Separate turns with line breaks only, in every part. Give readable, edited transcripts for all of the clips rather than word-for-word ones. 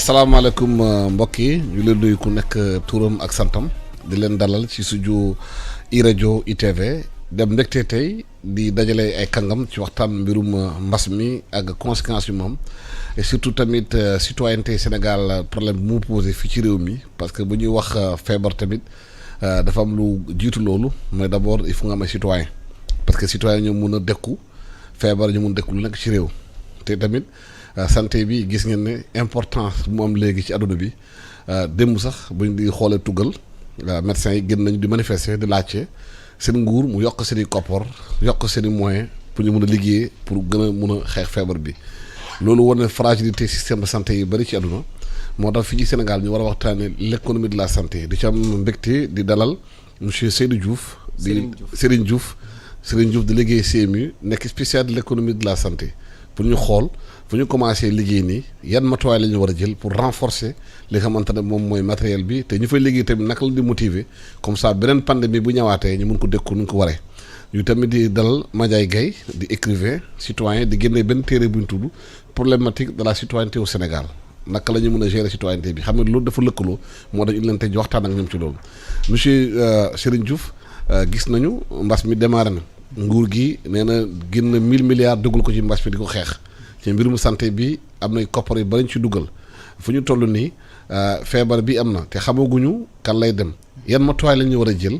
salaamaaleykum mbokk yi ñu leen nuyu ku nekk turam ak santam di leen dalal ci suñu iRadio ITV dem mbégte tey di dajale ay kàngam ci waxtaan mbirum mbas mi ak conséquences yu moom et surtout tamit citoyenneté Sénégal problème bi mu posé fii ci réew mi parce que bu ñuy wax feebar tamit dafa am lu jiitu loolu mais d'abord il faut nga am ay citoyen parce que citoyen ñoo mun a dekku feebar ñu mun dekku lu nekk ci réew te tamit santé bi gis ngeen ne importance mu am léegi ci àdduna bi démb sax buñ di xoolee tugal médecins yi gën nañu di manifester di laajte seen nguur mu yokk seen i koppar yokk seen i moyens pour ñu mun a liggéey pour gën a mun a xeex feebar bi loolu war na fragilité système de santé yi bëri ci àdduna moo tax fii ci Sénégal ñu war a waxtaanee l'économie de la santé di ci am mbégte di dalal monsieur Seydou Diouf. Serigne Diouf di liggéey CMU nekk spécial de l'économie de la santé pour ñu xool fu ñu commencé liggéey nii yan matuwaay la ñu war a jël pour renforcer li nga xamante ne moom mooy matériel bi te ñu fay liggéey tamit naka la di motiver comme ça beneen pandémie bu ñëwaatee ñu mun ko dékku nu ñu ko waree ñu tamit di dalal Madiaye Gaye di écrivain citoyen di génnee benn téere bu ñu tudd problématique de la citoyenneté au Sénégal naka la ñu mën a gérer citoyenneté bi xam ne loolu dafa lëkkaloo moo tax ñu leen tey waxtaan ak ñoom ci loolu monsieur Serigne Diouf gis nañu mbas mi démarré na nguur gi nee na génn 1000 milliards dugal ko ci mbas mi di ko xeex ci mbirum santé bi am na koppar yu bari ñu ci dugal fu ñu toll nii feebar bi am na te xamaguñu kan lay dem yan matuwaay la ñu war a jël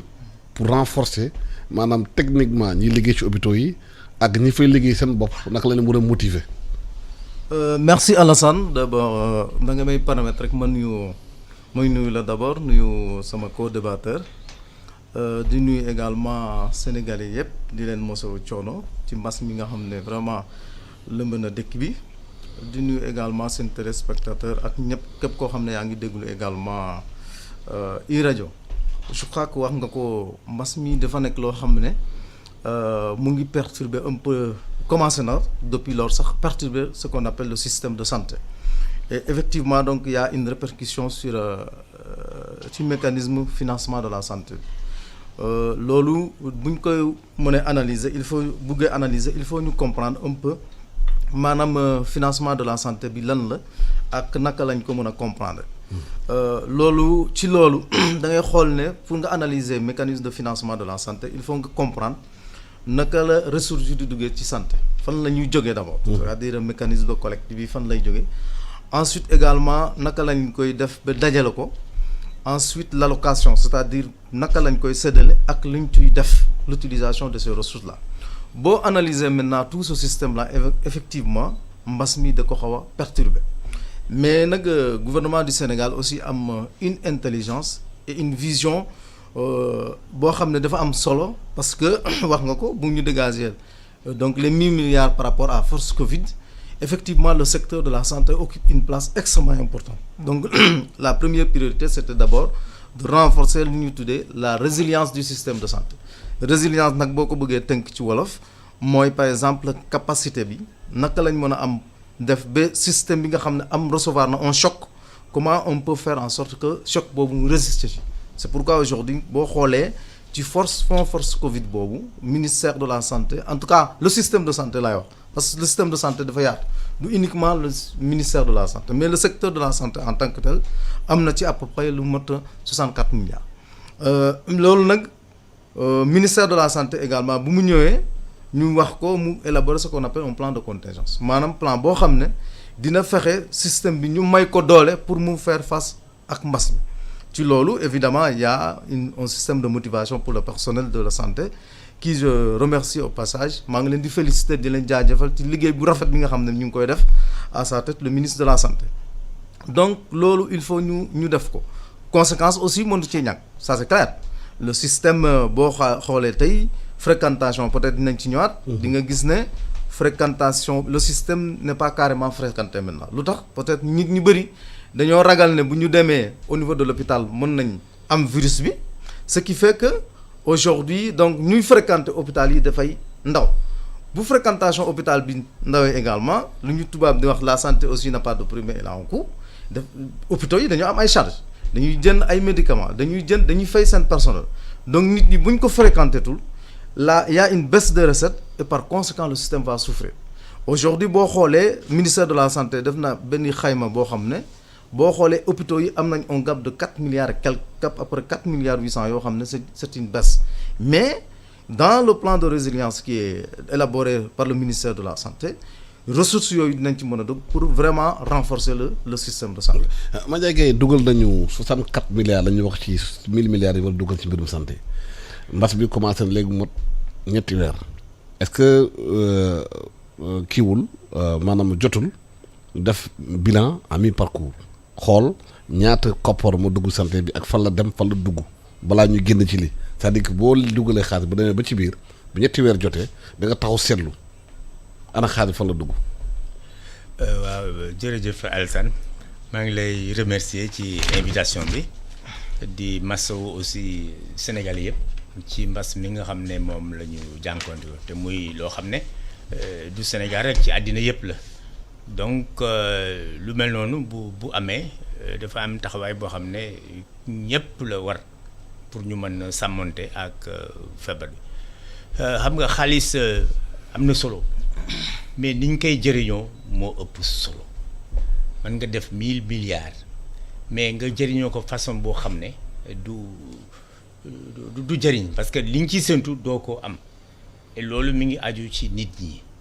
pour renforcer maanaam techniquement ñi liggéey ci hôpitaux yi ak ñi fay liggéey seen bopp naka la leen mën a motiver.
Merci Alassane d'abord da nga may permettre rek ma nuyu la d'abord nuyu sama co-débatteur di nuyu également sénégalais yëpp di leen mosawu coono ci mbas mi nga xam ne vraiment lëmb na dëkk bi di nuyu également seen téléspectateur ak ñëpp képp koo xam ne yaa ngi déglu également iRadio je crois que wax nga ko mbas mi dafa nekk loo xam ne mu ngi perturber un peu commencé na depuis lors sax perturber ce qu'on appelle le système de santé et effectivement donc il y a une répercussion sur ci mécanisme financement de la santé loolu buñ koy mënee analyser il faut ñu comprendre un peu maanaam financement de la santé bi lan la ak naka lañ ko mën a comprendre loolu da ngay xool ne pour nga analyser mécanisme de financement de la santé il faut nga comprendre naka la ressources yi di duggee ci santé fan la ñuy jógee d'abord c'est-à-dire mécanisme de collecte bi fan lay jógee ensuite également naka lañ koy def ba dajale ko ensuite l'allocation c'est-à-dire naka lañ koy séddale ak luñ ciy def l'utilisation de ces ressources là boo analyser maintenant tout ce système là effectivement mbas mi da ko xaw a perturbé mais nag gouvernement du Sénégal aussi am une intelligence et une vision boo xam ne dafa am solo parce que wax nga ko bu ñu dégager donc les 1000 milliards par rapport à force Covid effectivement le secteur de la santé occupe une place extrêmement importante donc la première priorité c'était d'abord de renforcer li ñuy tuddee la résilience du système de santé résilience nag boo ko bëggee tënk ci wolof mooy par exemple capacité bi naka lañ mën a am def ba système bi nga xam ne am recevoir na un choc comment on peut faire en sorte que choc boobu mu résister ci c'est pourquoi aujourd'hui boo xoolee ci force Covid boobu ministère de la santé en tout cas le système de santé laay wax parce que le système de santé dafa yaatu du uniquement le ministère de la santé mais le secteur de la santé en tant que tel am na ci à peu près lu mot 64 milliards loolu nag ministère de la santé également bu mu ñëwee ñu wax ko mu élaborer ce qu'on appelle un plan de contingence maanaam plan boo xam ne dina fexe système bi ñu may ko doole pour mu faire face ak mbas mi ci loolu évidemment il y a un système de motivation pour le personnel de la santé qui je remercie au passage maa ngi leen di féliciter di leen jaajëfal ci liggéey bu rafet bi nga xam ne ñu ngi koy def à sa tête le ministre de la santé donc loolu il faut ñu def ko conséquence aussi mënut ci ñàkk ça c'est clair le système boo xoolee tey fréquentation peut-être dinañ ci ñëwaat di nga gis ne fréquentation le système n'est pas carrément fréquenté maintenant lu tax peut-être nit ñu bëri dañoo ragal ne bu ñu demee au niveau de l'hôpital mën nañ am virus bi ce qui fait que aujourd'hui donc ñuy fréquenter hôpital yi dafay ndaw bu fréquentation hôpital bi ndawee également lu ñu tubaab di wax la santé aussi n'a pas de prix mais elle a un coût hôpitaux yi dañoo am ay charges dañuy jënd ay médicaments dañuy fay seen personnel donc nit ñi buñ ko fréquenter tul là il y a une baisse de recettes et par conséquent le système va souffrir aujourd'hui boo xoolee ministère de la santé def na benn xayma boo xam ne boo xoolee hôpitaux yi am nañ un gap de 4 milliards et quelques gap après 4 milliards 800 yoo xam ne c'est une baisse mais dans le plan de résilience qui est élaboré par le ministère de la santé ressources yooyu dinañ ci mën a dugg pour vraiment renforcer le système de santé.
Mandiaye Gueye dugal nañu 64 milliards la ñu wax ci 1000 milliards yi war dugal ci mbirum santé mbas bi commencé na léegi mot ñetti weer est-ce que kiiwul maanaam jotul def bilan à mi-parcours xool ñaata koppar mu dugg santé bi ak fan la dem fan la dugg balaa ñu génn ci li c'est-à-dire que boo dugalee xaalis bu demee ba ci biir bu ñetti weer jotee da nga taxaw seetlu ana xaalis fan la dugg.
waaw jërëjëf Alassane maa ngi lay remercier ci invitation bi di masawu aussi Sénégalais yëpp ci mbas mi nga xam ne moom la ñu jànkoonte te muy loo xam ne du Sénégal rek ci àddina yëpp la donc lu mel noonu bu amee dafa am taxawaay boo xam ne ñëpp la war pour ñu mën a sàmmonte ak feebar bi xam nga xaalis am na solo mais niñ koy jëriñoo moo ëpp solo man nga def 1000 milliards mais nga jëriñoo ko façon boo xam ne du jëriñ parce que liñ ciy séntu doo ko am et loolu mi ngi aju ci nit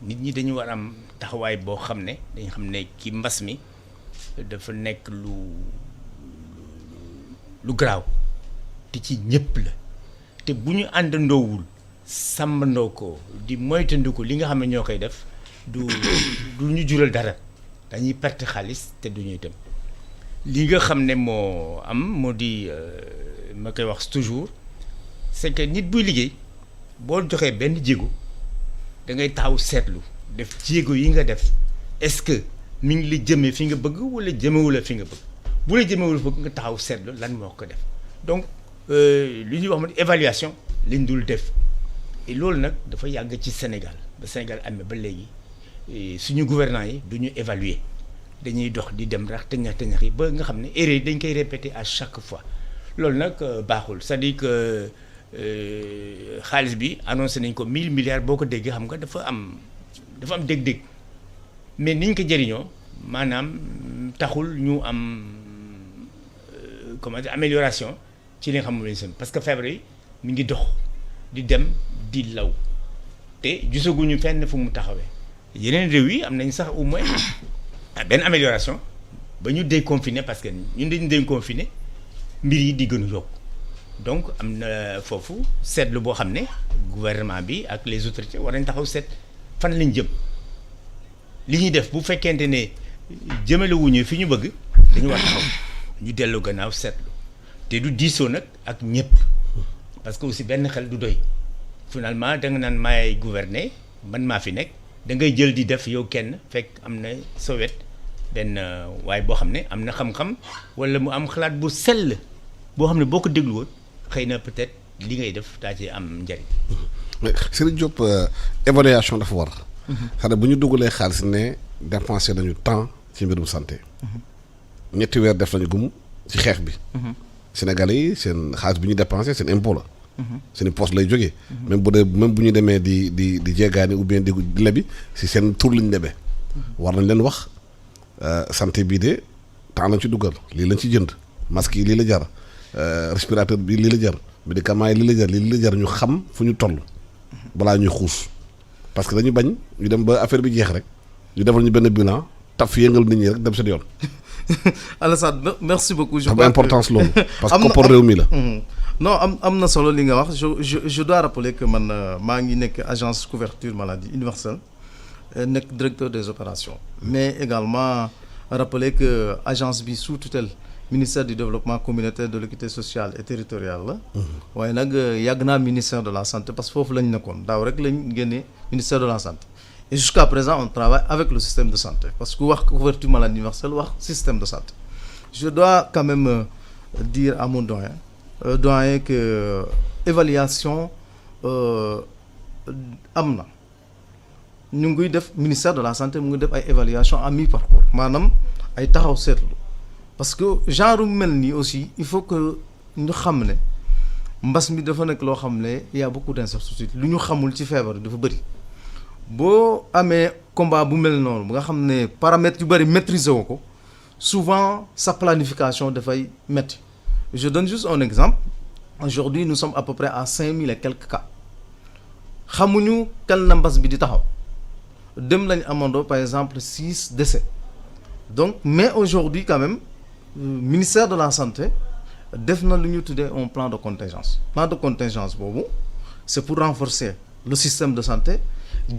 ñi dañu war am taxawaay boo xam ne dañ xam ne ki mbas mi dafa nekk lu garaaw te ci ñëpp la te bu ñu àndandoowul sàmmandoo ko di moytandiku li nga xam ne ñoo koy def du ñu jural dara dañuy perte xaalis te du ñuy dem li nga xam ne moo di ma koy wax toujours c'est que nit buy liggéey boo joxee benn jéego da ngay taxaw seetlu def jéego yi nga def est-ce que mi ngi la jëmee fi nga bëgg wala jëmewu la fi nga bëgg bu la jëmewul bëgg nga taxaw seetlu lan moo ko def donc li ñuy wax ma évaluation liñ dul def et loolu nag dafa yàgg ci Sénégal ba Sénégal amee ba léegi suñu gouvernants yi du ñu évaluer dañuy dox di dem rax tëñax yi ba nga xam ne erreur yi dañ koy répéter à chaque fois loolu nag baaxul c'est-à-dire que xaalis bi annoncé nañ ko 1000 milliards boo ko déggee xam nga dafa am dég-dég mais niñ ko jëriñoo maanaam taxul ñu am comment dire amélioration ci li nga xam ne seen parce que feebar yi mi ngi dox di dem di law te gisaguñu fenn fu mu taxawee yeneen réew yi am nañ sax au moins benn amélioration ba ñu déconfiné parce que ñun dañu déconfiné mbir yi di gën a yokk donc am na foofu seetlu boo xam ne gouvernement bi ak les autorités war nañ taxaw seet fan lañ jëm li ñuy def bu fekkente ne jëmale wuñu fi ñu bëgg dañu war taxaw ñu dellu gannaaw seetlu te du diisoo nag ak ñëpp parce que aussi benn xel du doy finalement da nga naan maay gouverner man maa fi nekk da ngay jël di def yow kenn fekk am na sa wet benn waaye boo xam ne am na xam-xam wala mu am xalaat bu sell boo xam ne boo ko déglu woon xëy na peut-être li ngay def daa ci am njëriñ.
mais Serigne Diop évaluation dafa war. xanaa bu ñu dugalee xaalis ne dépensé nañu temps ci mbirum santé. ñetti weer def nañu gum ci xeex bi. Sénégalais yi seen xaalis bi ñu dépensé seen impôt la. seen poste lay jógee. même bu ñu demee di jéegaani ou bien di lebi si seen tur lañ lebee. war nañ leen wax santé bii de temps lañ ci dugal lii lañ ci jënd masque yi lii la jar respirateur bi lii la jar médicament yi lii la jar ñu xam fu ñu toll balaa ñuy xuus parce que dañu bañ ñu dem ba affaire bi jeex rek ñu defal ñu benn bilan taf yëngal nit ñi rek dem seen yoon.
Alassane merci beaucoup.
je crois importance loolu. parce que koppar réew mi la.
non am na solo li nga wax je dois rappeler que man maa ngi nekk agence couverture maladie universelle nekk directeur des opérations. mais également rappeler que agence bi sous tutelle ministère du développement communautaire de l'équité sociale et territoriale la. waaye nag yàgg naa ministère de la santé parce que foofu lañ nekkoon daaw rek lañ génnee ministère de la santé. et jusqu'à présent on travaille avec le système de santé parce que wax couverture maladie universelle wax système de santé. je dois quand même dire à mon doyen que évaluation am na ñu ngi def ministère de la santé mu ngi def ay évaluation à mi-parcours maanaam ay taxaw seetlu parce que genre mel nii aussi il faut que ñu xam ne mbas mi dafa nekk loo xam ne y a beaucoup d'incertitudes lu ñu xamul ci feebar dafa bëri boo amee combat bu mel noonu ba nga xam ne paramètres yu bëri maîtriser woo ko souvent sa planification dafay métti. Je donne juste un exemple. Aujourd'hui nous sommes à peu près à 5000 et quelques cas xamuñu kan la mbas bi di taxaw dem lañ amandoo par exemple 6 décès. Donc mais aujourd'hui quand même ministère de la santé def na lu ñu tuddee un plan de contingence. Plan de contingence boobu c'est pour renforcer le système de santé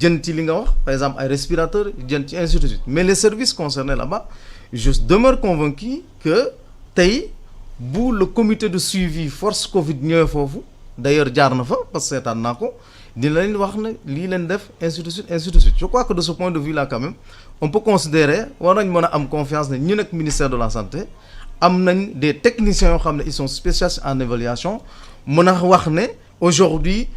jën ci li nga wax par exemple ay respirateurs jën ci ainsi de suite. Mais les services concernés là-bas je demeure convaincu que tey bu le comité de suivi force Covid ñëwee foofu d'ailleurs jaar na fa parce que seetaan naa ko dina leen wax ne lii leen def ainsi de suite ainsi de suite. Je crois que de ce point de vue là quand même on peut considérer war nañ mën a am confiance ne ñu nekk ministère de la santé am nañ des techniciens yoo xam ne ils sont spécialistes en évaluation mën a wax ne aujourd'hui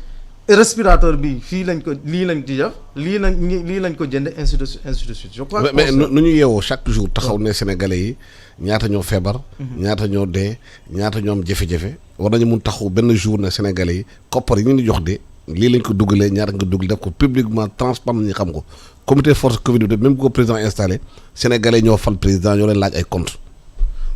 respirateur bi fii lañ ko lii lañ ci def lii lañ ko jënde ainsi de suite ainsi de suite. Je crois que
mais nu ñu yeewoo chaque jour taxaw ne Sénégalais yi ñaata ñoo feebar. ñaata ñoo dee ñaata ñoo am jafe-jafe war nañu mun taxaw benn jour ne Sénégalais yi koppar yi ñu di jox de lii lañ ko dugalee ñaata nga dugal def ko publiquement transparent ñi xam ko comité force Covid bi même bu ko président installé Sénégalais ñoo fal président ñoo leen laaj ay compte.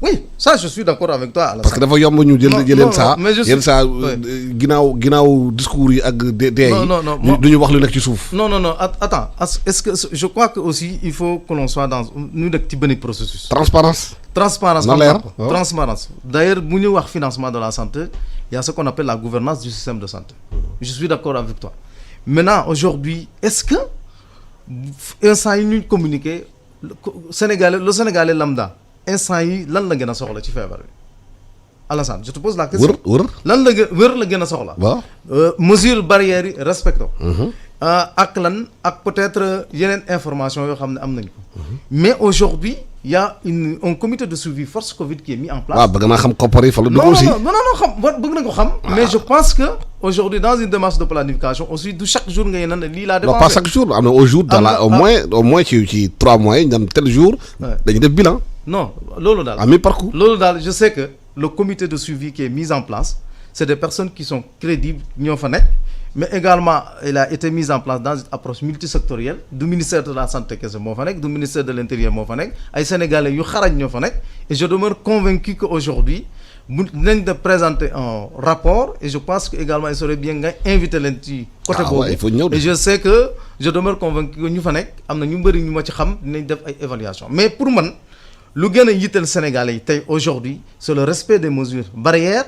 Oui, ça je suis d'accord avec toi. Alassane.
Parce que dafa yomb ñu jëleen saa yenn saa
oui.
ginnaaw discours yi ak dee yi du ñu wax lu nekk ci suuf.
Non attends est-ce que je crois que aussi il faut que l'on soit dans ñu nekk ci benn processus.
Transparence
Transparence
Transparence.
D'ailleurs bu ñu wax financement de la santé il y a ce qu'on appelle la gouvernance du système de santé. Je suis d'accord avec toi. Maintenant aujourd'hui est-ce que instant yi ñuy communiquer le Sénégalais lambda instant yi lan la gën a soxla ci feebar bi Alassane je te pose la question.
wër
lan la gën a soxla.
waaw
mesures barrières yi respecté ko. ak lan ak peut-être yeneen information yoo xam ne am nañ ko. Mais aujourd'hui il y a un comité de suivi force Covid qui est mis en place.
waaw bëgg naa xam koppar yi fa la dugg aussi.
non xam bëgg nañ ko xam. Mais je pense que aujourd'hui dans une démarche de planification aussi du chaque jour ngay nan lii laa dépensé.
non pas chaque jour am na au jour. au moins ci 3 mois yi ñu am tel jour. dañuy def bilan.
Non loolu daal.
à mi-parcours.
loolu daal je sais que le comité de suivi qui est mis en place c'est des personnes qui sont crédibles ñoo fa nekk mais également il a été mis en place dans une approche multisectorielle du ministère de la santé kese moo fa nekk du ministère de l'intérieur moo fa nekk ay sénégalais yu xarañ ñoo fa nekk et je demeure convaincu que aujourd'hui bu nañ de présenter un rapport et je pense que également il serait bien nga inviter leen ci côté boobu
il faut ñëw
et je sais que je demeure convaincu que ñu fa nekk am na ñu bëri ñu ma ci xam dinañ def ay évaluation mais pour man lu gën a yitteel Sénégalais yi tey aujourd'hui c'est le respect des mesures barrières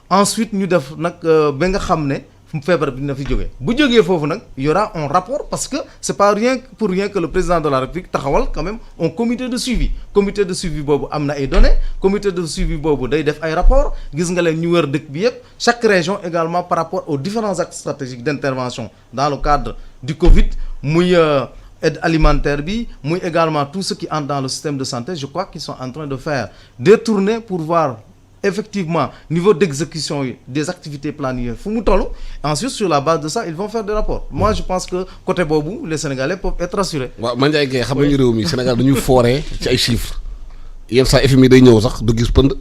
ensuite ñu def nag ba nga xam ne feebar bi dina fi jógee bu jógee foofu nag y aura un rapport parce que c'est pas rien que le président de la République taxawal quand même un comité de suivi boobu am na ay données comité de suivi boobu day def ay rapport gis nga leen ñu wër dëkk bi yëpp chaque région également par rapport aux différents axes stratégiques d'intervention dans le cadre du Covid muy aide alimentaire bi muy également tout ce qui entre dans le système de santé je crois qu'ils sont en train de faire des tournées pour voir effectivement niveau d'exécution des activités planifiées fu mu toll ensuite sur la base de ça ils vont faire des rapports moi je pense que côté boobu les Sénégalais peuvent être rassurés.
waaw man Ndiaye Guèye xam nga ñu réew mi Sénégal dañuy fooree ci ay chiffres yenn saa FMI day ñëw sax du gis pënd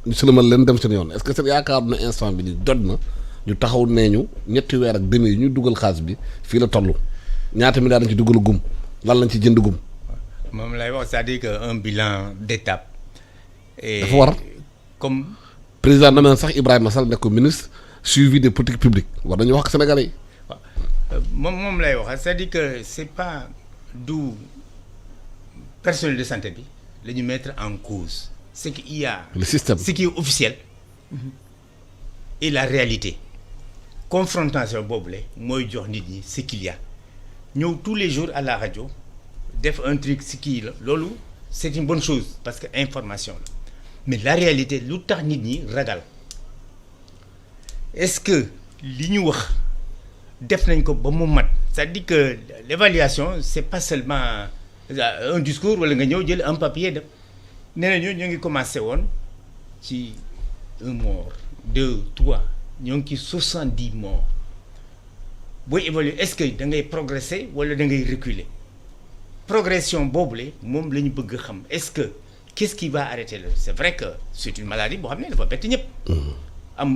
ñu sëlëmal leen dem seen yoon est-ce que seen yaakaar na instant bi ni jot na ñu taxaw nee ñu ñetti weer ak demi yi ñu dugal xaalis bi fii la toll ñaata mi daal dañ ci dugal gum lan lañ ci jënd gum.
moom lay wax c'est-à-dire que un bilan d'étape.
dafa war.
Comme
président na mel sax Ibrahima Sall nekk ko ministre suivi des politiques publiques war nañu wax ak Sénégalais yi.
waaw moom lay wax c'est-à-dire que c'est pas du personnel de santé bi la ñu mettre en cause c'est qu'il y a
le système
ce qui est officiel et la réalité confrontation boobu la mooy jox nit ñi ce qu'il y a ñëw tous les jours à la radio def un truc si kii la loolu c'est une bonne chose parce que information la mais la réalité lu tax nit ñi ragal est-ce que li ñu wax def nañ ko ba mu mat c'est-à-dire que l'évaluation c'est pas seulement un discours wala nga ñëw jël un papier def nee na ñu ngi commencé woon ci 1 mort 2 3 ñoo ngi ci 70 morts booy évaluer est-ce que da ngay progresser wala da ngay reculer progression boobule moom la ñu bëgg xam est-ce que qu'est-ce qui va arrêter là c'est vrai que c'est une maladie boo xam ne dafa bett ñëpp.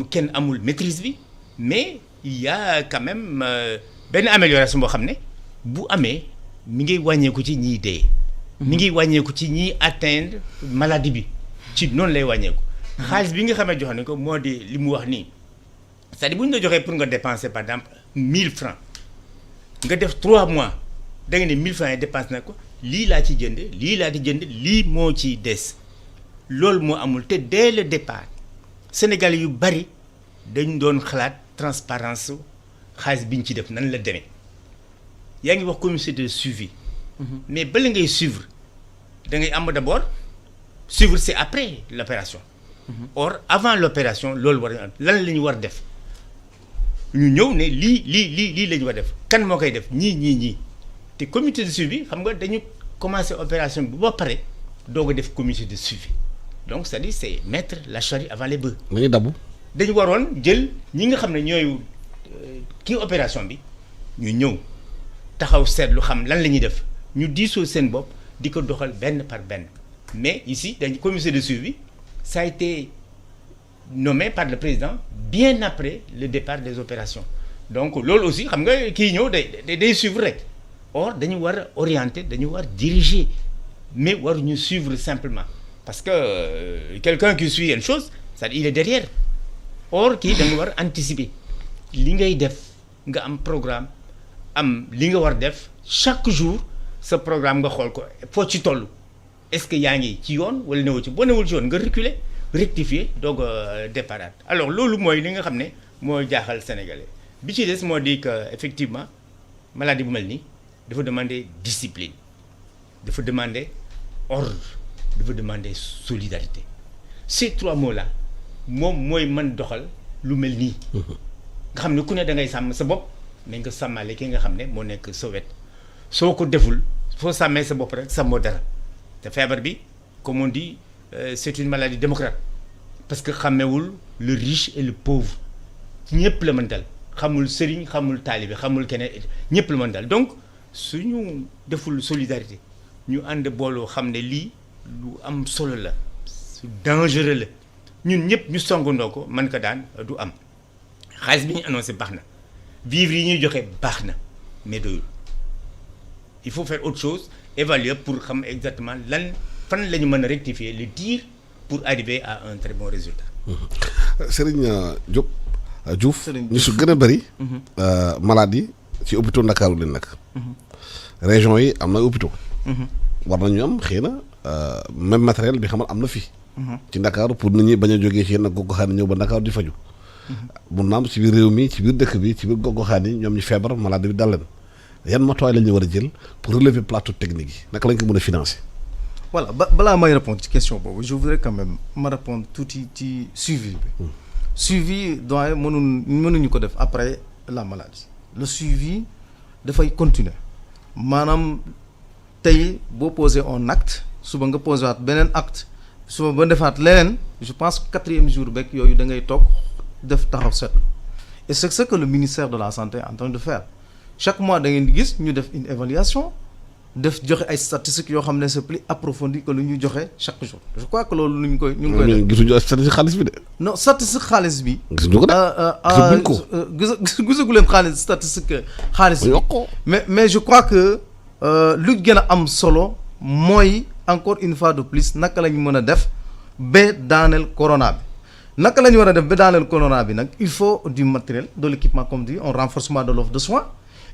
Kenn amul maîtrise bi mais il y a quand même benn amélioration boo xam ne bu amee mi ngay wàññeeku ci ñiy dee mi ngi wàññeeku ci ñiy atteindre maladie bi ci noonu lay wàññeeku. xaalis bi nga xam ne jox nañ ko moo di li mu wax nii c'est-à-dire bu ñu la joxee pour nga dépenser par exemple 1000 francs nga def 3 mois da nga ne 1000 francs yi dépense na ko lii laa ci jënd lii laa ci jënd lii moo ciy des loolu moo amul te dès le départ Sénégal yu bari dañ doon xalaat transparence xaalis bi ñu ci def nan la demee yaa ngi wax comité de suivi. mais bala ngay suivre da ngay am d'abord suivre c'est après l'opération. Or avant l'opération loolu war lan la ñu war def ñu ñëw ne lii la ñu war def kan moo koy def ñii te comité de suivi xam nga dañu commencer opération bi ba pare doog a def comité de suivi donc c'est-à-dire c'est mettre la charrue avant les bœufs.
mu ngi dabu.
dañu waroon jël ñi nga xam ne ñooy kii opération bi ñu ñëw taxaw seetlu xam lan la ñuy def ñu diisoo seen bopp di ko doxal benn par benn mais ici dañu comité de suivi ça a été nommé par le président bien après le départ des opérations donc loolu aussi xam nga kii ñëw day suivre rek or dañu war a orienter dañu war diriger mais waruñu suivre simplement parce que quelqu'un qui suit une chose c'est-à-dire il est derrière or kii da nga war anticiper li ngay def nga am programme am li nga war def chaque jour sa programme nga xool ko foo ci toll est-ce que yaa ngi ci yoon wala newul ci boo newul ci yoon nga reculer rectifier doog a départ alors loolu mooy li nga xam ne moo jaaxal sénégalais bi ci des moo di que effectivement maladie bu mel nii dafa demander discipline dafa demander ordre dafa demander solidarité ces 3 mots là moom mooy mën doxal lu mel nii nga xam ne ku ne da ngay sàmm sa bopp mais nga sàmmale ki nga xam ne moo nekk sa wet soo ko deful soo sàmmee sa bopp rek sàmmoo dara te feebar bi comme on dit c'est une maladie démocrate parce que xamewul le riche et le pauvre ñëpp la mën dal xamul sëriñ xamul taalibe xamul keneen ñëpp la mën dal donc suñu deful solidarité ñu ànd booloo xam ne lii lu am solo la su dangereux la ñun ñëpp ñu songandoo ko mën ko daan du am xaalis bi ñu annoncé baax na vivre yi ñuy joxe baax na mais doyul il faut faire autre chose évaluer pour xam exactement lan fan la ñu mën a rectifier le tir pour arriver à un très bon résultat.
Serigne Diouf ñu su gën a bëri. maladie ci hôpitaux Ndakaaru leen nag. région yi am na hôpitaux. war nañu am xëy na même matériel bi xamal am na fi. ci Ndakaaru pour nit ñi bañ a jógee ci yenn gox-goxaan ñëw ba Ndakaaru di faju mun naam ci biir réew mi ci biir dëkk bi ci biir gox-goxaan yi ñoom ñu feebar maladie bi dal leen yan matuwaay la ñu war a jël pour relever plateau technique yi naka lañ ko mën a financer.
voilà balaa may répondre ci question boobu je voudrais quand même ma répondre tuuti ci suivi bi. suivi doyen mënuñu ko def après la maladie. le suivi dafay continuer maanaam tey boo posé un acte suba nga posé waat beneen acte suba ba defaat leneen je pense que 4e jour beeg yooyu da ngay toog def taxaw seetlu et c'est ce que le ministère de la santé est en train de faire chaque mois da ngeen di gis ñu def une évaluation def joxe ay statistiques yoo xam ne c'est plus approfondi que lu ñuy joxe chaque jour je crois que loolu ñu ngi koy def.
gisuñu statistique xaalis bi de.
non statistique xaalis bi.
gisuñu ko de. gisaguñ ko
gisagu leen xaalis statistique xaalis bi. mais je crois que lu gën a am solo mooy encore une fois de plus naka la ñu mën a def ba daaneel corona bi. naka la ñu war a def ba daaneel corona bi nag il faut du matériel de l'équipement comme dit un renforcement de l'offre de soins.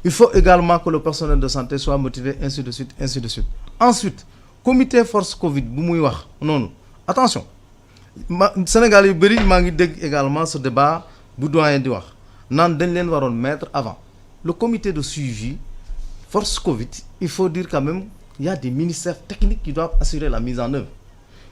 Il faut également que le personnel de santé soit motivé ainsi de suite ainsi de suite ensuite comité force Covid bu muy wax noonu attention Sénégal yu bëri maa ngi dégg également ce débat bu doyen di wax naan dañ leen waroon mettre avant le comité de suivi force Covid il faut dire quand même il y a des ministères techniques qui doivent assurer la mise en œuvre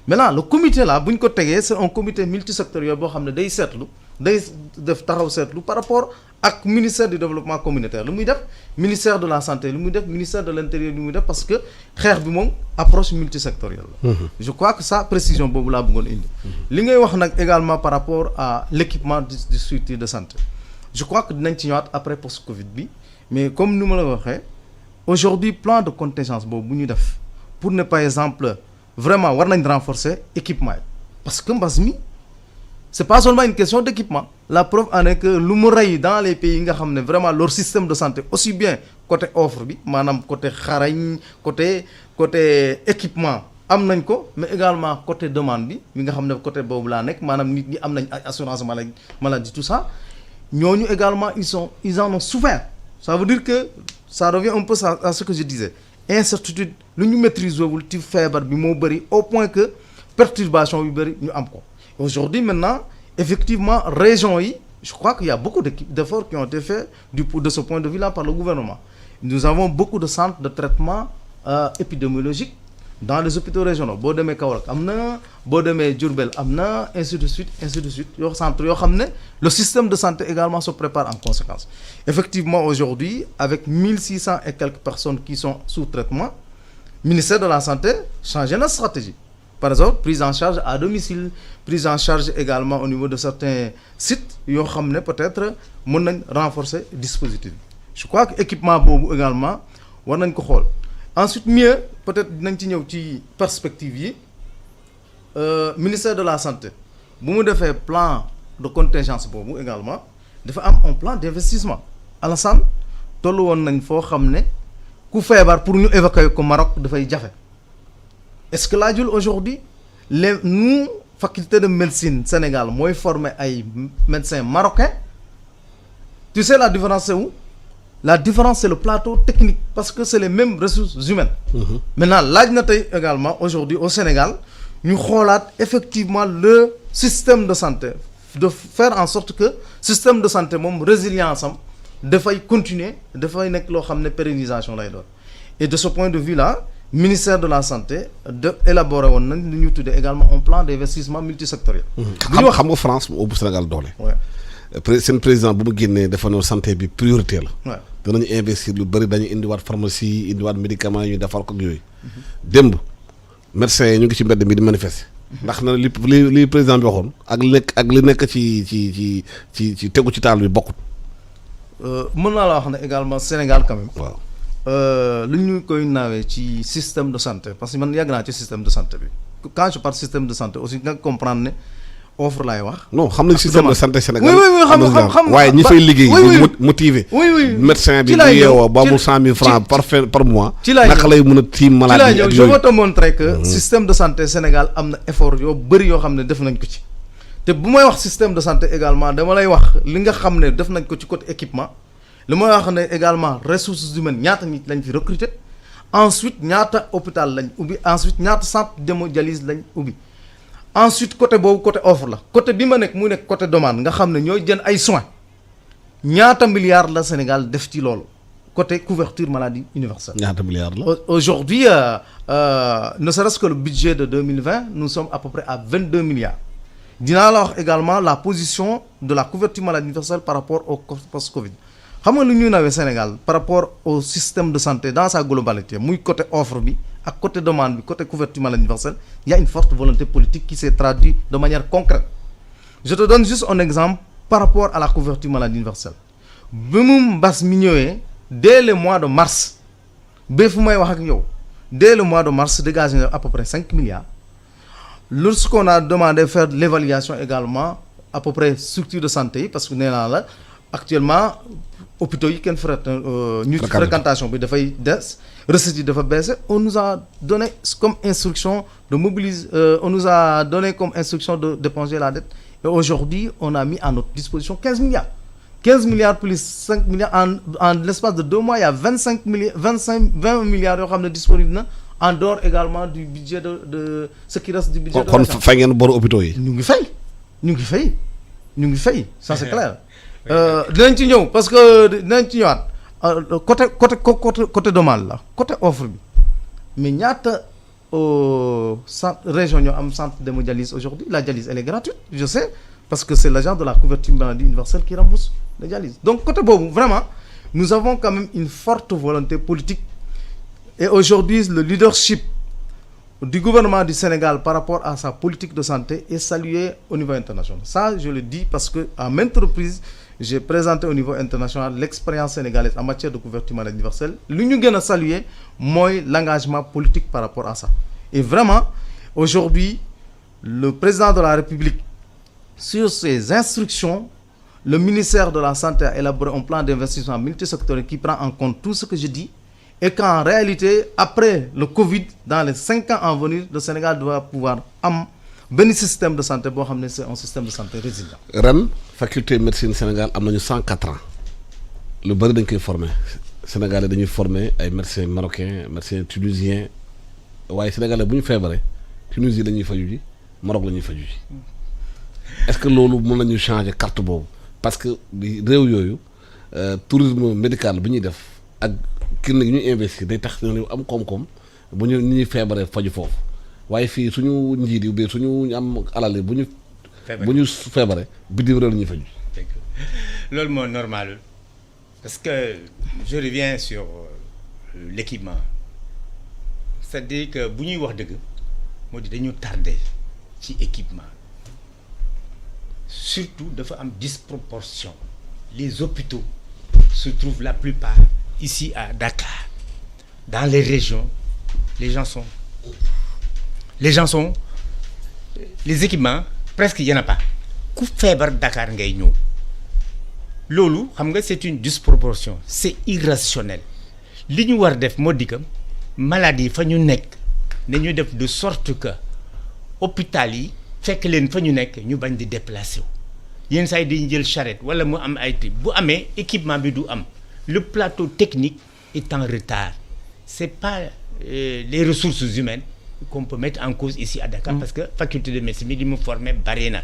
maintenant le comité là bu ñu ko tegee c'est un comité multisectoriel boo xam ne day seetlu day def taxaw seetlu par rapport ak ministère du développement communautaire lu muy def ministère de la santé lu muy def ministère de l'intérieur lu muy def parce que xeex bi moom approche multisectorielle la je crois que ça précision boobu laa bëggoon indi li ngay wax nag également par rapport à l'équipement du structure de santé je crois que dinañ ci ñëwaat après post Covid bi mais comme ni ma la waxee aujourd'hui plan de contingence boobu bu ñu def pour ne par exemple vraiment war nañ renforcer équipement yi parce que mbas mi c'est pas seulement une question d'équipement la preuve en est que lu mu rey dans les pays yi nga xam ne vraiment leur système de santé aussi bien côté offre bi maanaam côté xarañ côté équipement am nañ ko mais également côté demande bi nga xam ne côté boobu laa nekk maanaam nit ñi am nañ ay assurance maladie tout ça ñooñu également ils en ont souffert. Ça veut dire que ça revient un peu à ce que je disais incertitude lu ñu maîtriser wul ci feebar bi moo bëri au point que perturbation yu bëri ñu am ko. Aujourd'hui maintenant effectivement région yi je crois qu'il y a beaucoup d'efforts qui ont été faits de ce point de vue là par le gouvernement. Nous avons beaucoup de centres de traitement épidémiologique dans les hôpitaux régionaux boo demee Kaolack am na boo demee Diourbel am na ainsi de suite yoo centre yoo xam ne le système de santé également se prépare en conséquence. Effectivement aujourd'hui avec 1600 et quelques personnes qui sont sous traitement ministère de la santé changé na stratégie. Par exemple prise en charge à domicile prise en charge également au niveau de certains sites yoo xam ne peut-être mën nañ renforcer dispositif. Je crois que équipement boobu également war nañ ko xool. Ensuite mieux peut-être dinañ ci ñëw ci perspective yi ministère de la santé bu mu defee plan de contingence boobu également dafa am un plan d'investissement. Alassane tollu woon nañ foo xam ne ku feebar pour ñu évacuer ko Maroc dafay jafe est-ce que laajul aujourd'hui nous faculté de médecine Sénégal mooy former ay médecins marocains tu sais la différence c'est où? La différence c'est le plateau technique parce que c'est les mêmes ressources humaines. Maintenant laaj na tey également aujourd'hui au Sénégal ñu xoolaat effectivement le système de santé de faire en sorte que système de santé moom résilience am dafay continuer dafay nekk loo xam ne pérennisation lay doon. Et de ce point de vue là ministère de la santé de élaborer woon nañ lu ñu tuddee également un plan d'investissement multisectoriel.
xam nga France mu ëpp Sénégal doole. seen président bu mu génnee dafa ne santé bi priorité la. danañu investir lu bëri dañu indiwaat pharmacie indiwaat médicaments yi ñu defar ko ak yooyu. démb médecins yi ñu ngi ci mbedd mi di manifester. ndax na li président bi waxoon ak li nekk ci tegu ci taal bi bokkut.
mën naa la wax ne également Sénégal quand même.
waaw
lu ñu koy naawee ci système de santé parce que man yàgg naa ci système de santé bi quand je parle système de santé aussi nga comprendre ne. offre laay wax.
non xam nañ système de santé Sénégal.
xam
waaye ñi fay liggéey. motivé. médecin bi bu yeewoo ba mu 100 000 francs par mois.
ci laay
naka lay mën a tiim maladie
yi ak yooyu je veux te montrer que système de santé Sénégal am na effort yoo bëri yoo xam ne def nañ ko ci. te bu may wax système de santé également dama lay wax li nga xam ne def nañ ko ci côté équipement li may wax ne également ressources humaines ñaata nit lañ fi recruter ensuite ñaata hôpital lañ ubbi ensuite ñaata centre d'hémodialyse lañ ubbi. Ensuite côté boobu côté offre la côté bi ma nekk mu nekk côté demande nga xam ne ñooy jël ay soins ñaata milliards la Sénégal def ci loolu côté couverture maladie universelle.
ñaata milliards la.
Aujourd'hui ne serait-ce que le budget de 2020 nous sommes à peu près à 22 milliards. dinaa la wax également la position de la couverture maladie universelle par rapport au post-Covid xam nga lu ñuy nawee Sénégal par rapport au système de santé dans sa globalité muy côté offre bi. ak côté demande bi côté couverture maladie universelle il y a une forte volonté politique qui s'est traduite de manière concrète. Je te donne juste un exemple par rapport à la couverture maladie universelle bi mu mbas mi ñëwee dès le mois de mars ba fu may wax ak yow dès le mois de mars dégagé na à peu près 5 milliards. Lorsqu'on a demandé faire l'évaluation également à peu près structure de santé yi parce que nee naa la actuellement hôpitaux yi kenn fréquentation bi dafay des recettes yi dafa baissé on nous a donné comme instruction de mobiliser on nous a donné comme instruction de d'éponger la dette et aujourd'hui on a mis à notre disposition 15 milliards plus 5 milliards en l'espace de 2 mois il y a 20 milliards yoo xam ne disponible na en dehors également du budget de ce qui reste du budget
kon fay ngeen boru hôpitaux yi.
ñu ngi fay ça c'est clair. dinañ ci ñëw parce que dinañ ci ñëwaat côté demande la côté offre bi mais ñaata centre région ñoo am centre d'hémodialyse aujourd'hui la dialyse elle est gratuite je sais parce que c'est l'agence de la couverture maladie universelle qui rembourse la dialyse donc côté boobu vraiment nous avons quand même une forte volonté politique et aujourd'hui le leadership du gouvernement du Sénégal par rapport à sa politique de santé est salué au niveau international ça je le dis parce que à maintes reprises j'ai présenté au niveau international l'expérience sénégalaise en matière de couverture maladie universelle lu ñu gën a saluer mooy l'engagement politique par rapport à ça et vraiment aujourd'hui le président de la République sur ses instructions Le ministère de la Santé a élaboré un plan d'investissement multisectoriel qui prend en compte tout ce que je dis et qu'en réalité, après le Covid, dans les 5 ans à venir, le Sénégal doit pouvoir avoir un système de santé, c'est un système de santé résilient.
ren faculté médecine Sénégal am nañu 104 ans lu bëri dañ koy former Sénégalais dañuy former ay médecins marocains médecins tunisiens waaye Sénégalais bu ñu feebaree Tunisie la ñuy faju ji Maroc la ñuy faju ji est-ce que loolu mën nañu changer carte boobu parce que réew yooyu tourisme médical bi ñuy def ak clinique yi ñuy investir day tax ñu am koom-koom bu ñu ni ñuy feebaree faju foofu waaye fii suñu njiit yi suñu am alal yi bu ñu feebaree bitim réew la ñuy faju
loolu moo normal parce que je reviens sur l'équipement c'est-à-dire que bu ñuy wax dëgg moo di dañu tardé ci équipement surtout dafa am disproportion les hôpitaux se trouvent la plupart ici à Dakar dans les régions les équipements presque y en a pas ku feebar Dakar ngay ñëw loolu xam nga c'est une disproportion c'est irrationnel li ñu war def moo di que maladie fa ñu nekk nañu def de sorte que hôpital yi fekk leen fa ñu nekk ñu bañ di déplacer wu yenn saa yi dañu jël charrette wala mu am ay bu amee équipement bi du am le plateau technique est en retard c'est pas les ressources humaines qu'on peut mettre en cause ici à Dakar parce que faculté de médecine bi di mu former bari na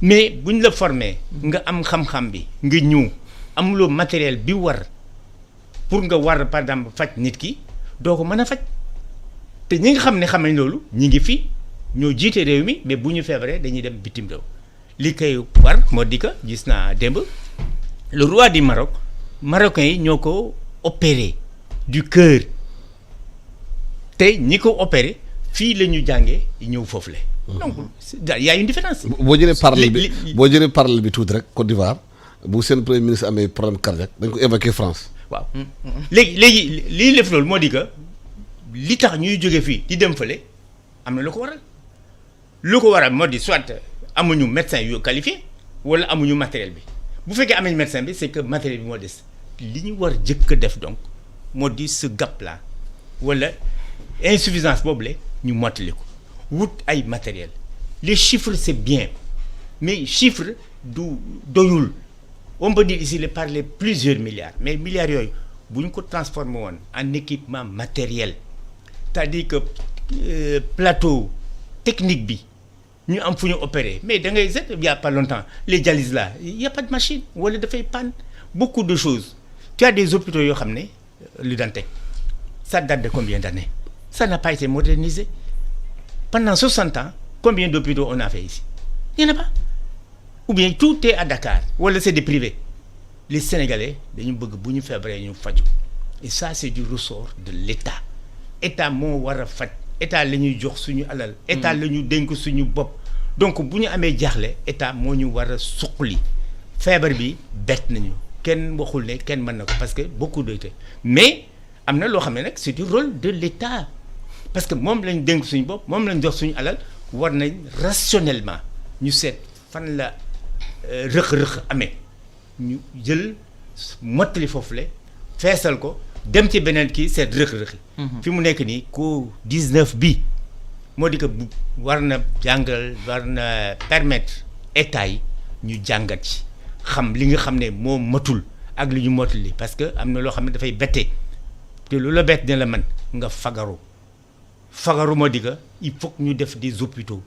mais bu ñu la former nga am xam-xam bi nga ñëw amuloo matériel bi war pour nga war par exemple faj nit ki doo ko mën a faj te ñi nga xam ne xam nañ loolu ñi ngi fi ñoo jiite réew mi mais bu ñu feebaree dañuy dem bitim réew li koy war moo di que gis naa démb le roi du Maroc marocains yi ñoo ko opéré du cœur te ñi ko opéré fii la ñu jàngee ñëw foofu la donc il y a une différence.
boo jëlee parallèle bi tuuti rek Côte d'Ivoire bu seen premier ministre amee problème cardiaque dañ ko évacuer France.
waaw léegi lii def loolu moo di que li tax ñuy jóge fii di dem fële am na lu ko waral moo di soit amuñu médecin yu qualifié wala amuñu matériel bi bu fekkee amuñu médecin bi c'est que matériel bi moo des li ñu war jëkk a def donc moo di ce gap là wala insuffisance boobu la ñu mottali ko wut ay matériel les chiffres c'est bien mais chiffres du doyul on peut dire ici de parler plusieurs milliards mais milliards yooyu bu ñu ko transformé woon en équipement matériel c'est-à-dire que plateau technique bi ñu am fu ñu opérer mais da ngay il y a pas longtemps les dialyses là il y a pas de machine wala dafay panne beaucoup de choses tu as des hôpitaux yoo xam ne lu Dantec ça date de combien d'années ça n'a pas été modernisé pendant 60 ans combien d'hôpitaux on a fait ici il n'y en a pas ou bien tout est à Dakar wala c'est des privés les Sénégalais dañu bëgg bu ñu feebaree ñu faju et ça c'est du ressort de l'État moo war a faj État la ñuy jox suñu alal État la ñu dénk suñu bopp donc bu ñu amee jaaxle État moo ñu war a suqali feebar bi bett nañu kenn waxul ne kenn mën na ko parce que beaucoup de mais am na loo xam ne nag c'est du rôle de l'État parce que moom lañ dénk suñu bopp moom lañ jox suñu alal war nañ rationnellement ñu seet fan la rëq-rëq amee ñu jël mottali foofu le feesal ko dem ci beneen kii seet rëq-rëq fi mu nekk nii Covid-19 bi moo di que war na jàngal war na permettre État yi ñu jàngat ci xam li nga xam ne moo matul ak li ñu mottali parce que am na loo xam ne dafay bette te lu la bett ne la man nga fagaru moo di que il faut que ñu def des hôpitaux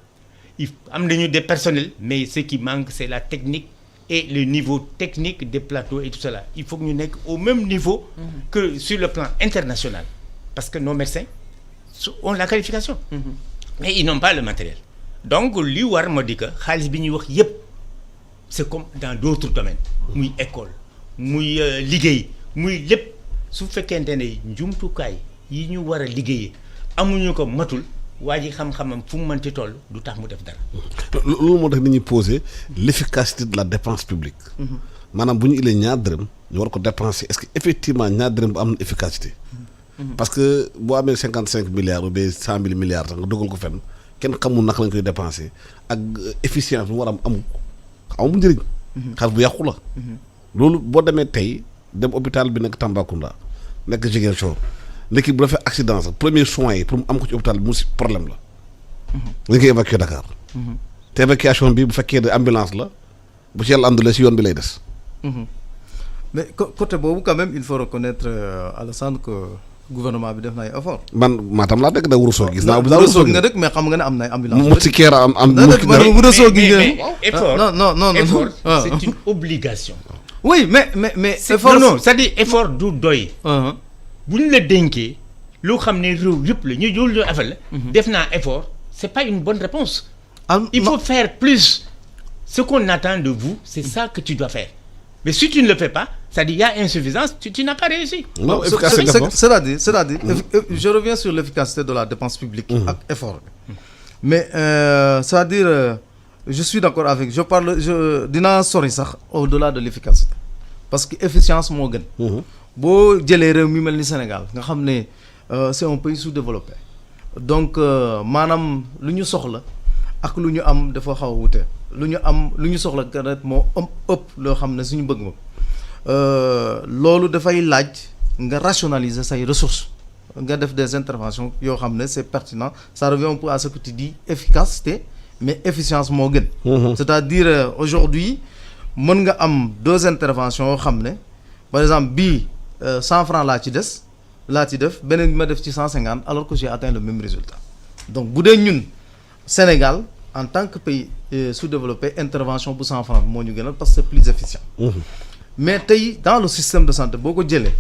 am nañu des personnels mais ce qui manque c'est la technique et le niveau technique des plateaux et tout cela il faut que ñu nekk au même niveau que sur le plan international parce que nos médecins ont la qualification mais ils n'ont pas le matériel donc li war moo di que xaalis bi ñuy wax yépp c'est comme dans d'autres domaines muy école muy liggéey muy lépp su fekkente ne njumtukaay yi ñu war a liggéeyee amuñu ko matul waa ji xam-xamam fu mu mënti toll du tax mu def dara.
loolu moo tax nit ñi poser l'efficacité de la dépense publique. maanaam bu ñu ilee ñaar dërëm ñu war ko dépenser est-ce que effectivement ñaar dërëm bu am na efficacité. parce que boo amee 55 milliards ou bien 100 000 milliards sax nga dugal ko fenn kenn xamul naka lañ koy dépenser ak efficience bu mu war a am amul njëriñ xaalis bu yàqu la. loolu boo demee tey dem hôpital bi nekk Tambacounda nekk Ziguinchor léegi bu defee accident sax premier soins yi pour mu am ko ci hôpital bi mu si problème la. dañ koy évacuer Dakar. te évacuation bi bu fekkee ne ambulance la bu ci yàlla àndulee si yoon bi lay des.
mais côté boobu quand même il faut reconnaître Alassane que gouvernement bi def na ay effort.
man Matam laa dëkk da Ourossogui gis naa.
Ourossogui nga dëkk mais xam nga ne am na ay ambulance.
mu ci keer am
Ourossogui
mais effort
non
effort c'est une obligation.
oui mais
effort non c'est-à-dire effort du doy. bu ñu la dénkee loo xam ne réew yëpp la ñu jël affaire la. def naa effort c'est pas une bonne réponse. Il faut faire plus. Ce qu'on attend de vous, c'est ça que tu dois faire. Mais si tu ne le fais pas, c'est-à-dire il y a insuffisance, tu n'as pas réussi.
Non, c'est-à-dire, je reviens sur l'efficacité de la dépense publique avec effort. Mais c'est-à-dire, je suis d'accord avec, dinaa sori sax au-delà de l'efficacité. Parce que efficience moo gën. boo jëlee réew mi mel ni Sénégal nga xam ne c'est un pays sous-développé. Donc maanaam lu ñu soxla ak lu ñu am dafa xaw a wute. lu ñu soxla kat moo ëpp loo xam ne suñu bëgg-bëgg loolu dafay laaj nga rationaliser say ressources nga def des interventions yoo xam ne c'est pertinent ça revient un peu à ce que tu dis efficacité mais efficience moo gën. C'est-à-dire aujourd'hui mën nga am 2 interventions yoo xam ne par exemple bii 100 francs laa ci def beneen bi ma def ci 150 alors que j'ai atteint le même résultat donc bu dee ñun Sénégal en tant que pays sous-développé intervention bu 100 francs moo ñu gënal parce que c'est plus efficient. mais tey dans le système de santé boo ko jëlee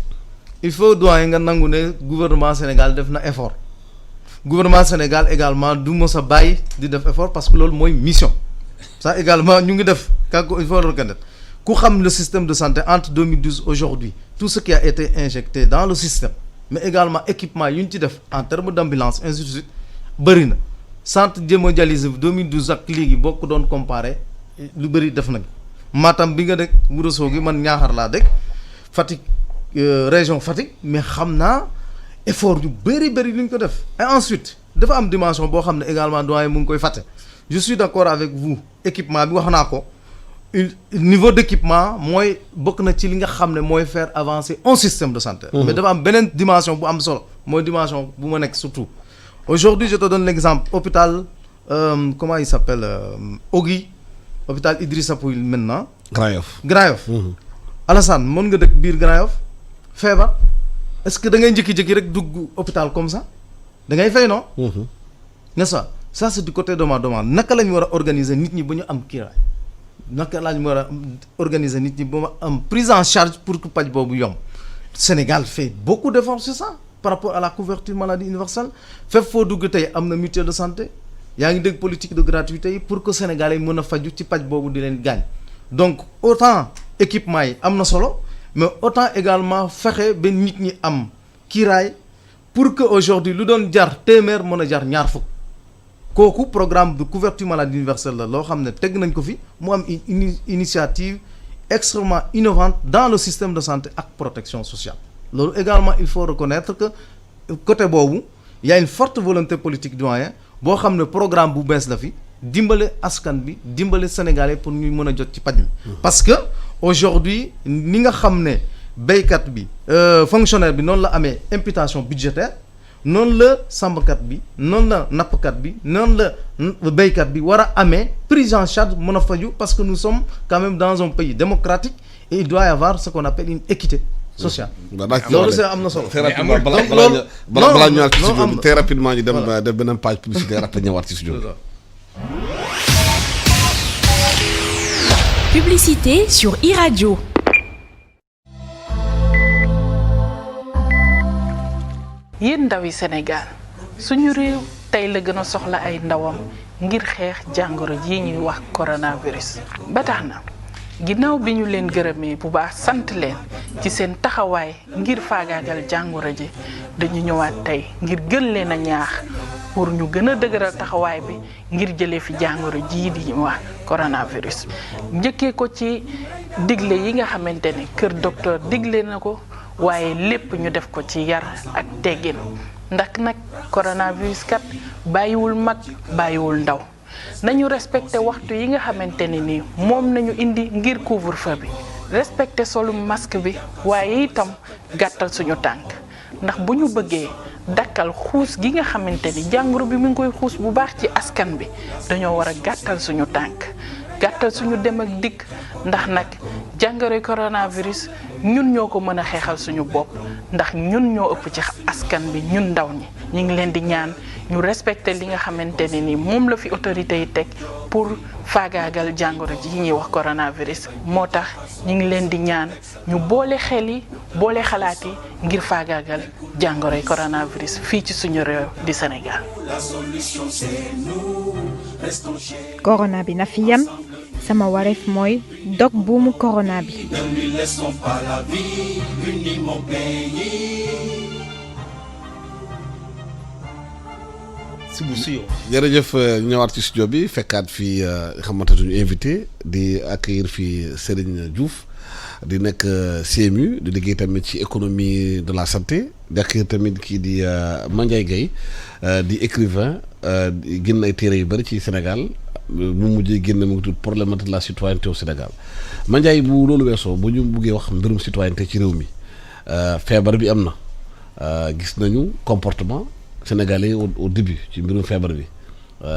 il faut doyen nga nangu ne gouvernement Sénégal def na effort gouvernement Sénégal également du mos a bàyyi di def effort parce que loolu mooy mission ça également ñu ngi def kàggu il faut le reconnaître ku xam le système de santé entre 2012 aujourd'hui tout ce qui a été injecté dans le système mais également équipement yu ñu ci def en termes d'ambulance ainsi de suite bëri na. centre démondialisé 2012 ak léegi boo ko doon comparé lu bëri def nañ Matam bi nga dëkk Ourossogui man Niakhar laa dëkk Fatick région Fatick mais xam naa effort yu bëri lu ñu ko def et ensuite dafa am dimension boo xam ne également doyen mu ngi koy fàtte je suis d'accord avec vous équipement bi wax naa ko niveau d'équipement mooy bokk na ci li nga xam ne mooy faire avancer un système de santé mais dafa am beneen dimension bu am solo mooy dimension bu ma nekk surtout aujourd'hui je te donne l'exemple hôpital comment il s'appelle Ogui hôpital Idrissa Pouye maintenant
Grand Yoff
Alassane mën nga dëkk biir Grand Yoff feebar est-ce que da ngay njëkki-njëkki rek dugg hôpital comme ça da ngay fay non n'est-ce pas ça c'est du côté de ma demande naka la ñu war a organiser nit ñi ba ñu am kiiraay naka la ñu war a organiser nit ñi ba ma am prise en charge pour que paj boobu yomb Sénégal fait beaucoup d'efforts sur ça par rapport à la couverture maladie universelle fépp foo dugg tey am na mutuelle de santé yaa ngi dégg politique de gratuité yi pour que Sénégalais yi mën a faju ci paj boobu di leen gaañ donc autant équipement yi am na solo mais autant également fexe ba nit ñi am kiiraay pour que aujourd'hui lu doon jar téeméer mën a jar ñaar fukk kooku programme de couverture maladie universelle la loo xam ne teg nañ ko fi mu am une initiative extrêmement innovante dans le système de santé ak protection sociale loolu également il faut reconnaître que côté boobu y a une forte volonté politique doyen boo xam ne programme bu bees la fi dimbale askan bi dimbale sénégalais pour ñu mën a jot ci paj mi parce que aujourd'hui ni nga xam ne béykat bi fonctionnaire bi noonu la amee imputation budgétaire noonu la sàmmkat bi noonu la nappkat bi noonu la béykat bi war a amee prise en charge mën a faju parce que nous sommes quand même dans un pays démocratique et il doit y avoir ce qu'on appelle une équité sociale. loolu c'est am na solo.
balaa ñu ñëwaat ci studio bi très rapidement ñu dem def beneen page publicitaire après ñëwaat ci studio bi.
Publicité sur iRadio.
yéen ndawi Sénégal suñu réew tey la gën a soxla ay ndawam ngir xeex jàngoro ji ñuy wax coronavirus ba tax na ginnaaw bi ñu leen gërëmee bu baax sant leen ci seen taxawaay ngir faagaagal jàngoro ji dañu ñëwaat tey ngir gën leen a ñaax pour ñu gën a dëgëral taxawaay bi ngir jëlee fi jàngoro jii di ñu wax coronavirus. njëkkee ko ci digle yi nga xamante ne kër docteur digle na ko waaye lépp ñu def ko ci yar ak teggin ndax nag coronavirus kat bàyyiwul mag bàyyiwul ndaw nañu respecté waxtu yi nga xamante ne nii moom nañu indi ngir couvre-feu bi respecté solum masque bi waaye itam gàttal suñu tànk ndax bu ñu bëggee dakkal xuus gi nga xamante ni jàngoro bi mu ngi koy xuus bu baax ci askan bi dañoo war a gàttal suñu tànk gàttal suñu dem ak dikk ndax nag jàngoroy coronavirus ñun ñoo ko mën a xeexal suñu bopp ndax ñun ñoo ëpp ci askan bi ñun ndaw ñi ñu ngi leen di ñaan ñu respecté li nga xamante ne ni moom la fi autorité yi teg pour faagaagal jàngoro ji ñuy wax coronavirus moo tax ñu ngi leen di ñaan ñu boole xel yi boole xalaat yi ngir faagaagal jàngoroy coronavirus fii ci suñu réew di Sénégal.
corona bi na fi yem sama wareef mooy dog buumu corona bi.
subu suyoo.
jërëjëf ñëwaat ci studio bi fekkaat fii xamante suñu invité di accueillir fii Serigne Diouf di nekk CMU di liggéey tamit ci économie de la santé di accueillir tamit kii di Mandiaye Gueye di écrivain génn ay téere yu bëri ci Sénégal mu mujjee génn mu ngi tudd problématique de la citoyenneté au Sénégal Mandiaye bu loolu weesoo bu ñu buggee wax mbirum citoyenneté ci réew mi feebar bi am na gis nañu comportement sénégalais au début ci mbirum feebar bi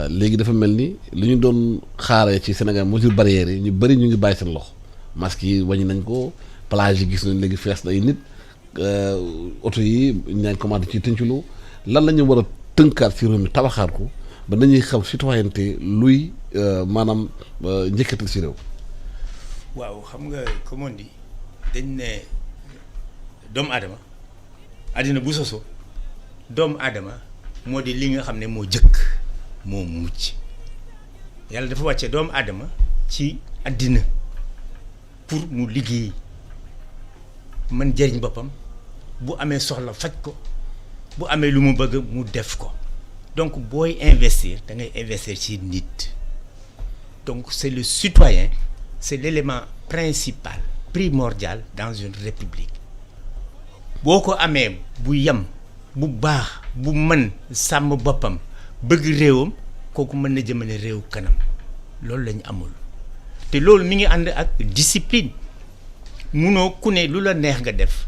léegi dafa mel ni li ñu doon xaaree ci Sénégal mesures barrières yi ñu bëri ñu ngi bàyyi seen loxo masques yi wàññi nañ ko plage yi gis nañ léegi fees na ay nit oto yi ñu naan commandé ci tënculu lan la ñu war a tënkaat ci réew mi tabaxaat ko ba nañuy xam citoyenneté luy maanaam njëkkatal ci réew.
waaw xam nga comme on dit dañ ne doomu aadama àddina bu soso doomu aadama moo di li nga xam ne moo jëkk moo mucc yàlla dafa wàcce doomu aadama ci àddina pour mu liggéey mën jëriñ boppam bu amee soxla faj ko bu amee lu mu bëgg mu def ko donc booy investir da ngay investir ci nit donc c'est le citoyen c'est l'élément principal primordial dans une république boo ko amee bu yem bu baax bu mën sàmm boppam bëgg réewam kooku mën na jëmale réew kanam loolu lañu amul te loolu mi ngi ànd ak discipline munoo ku ne lu la neex nga def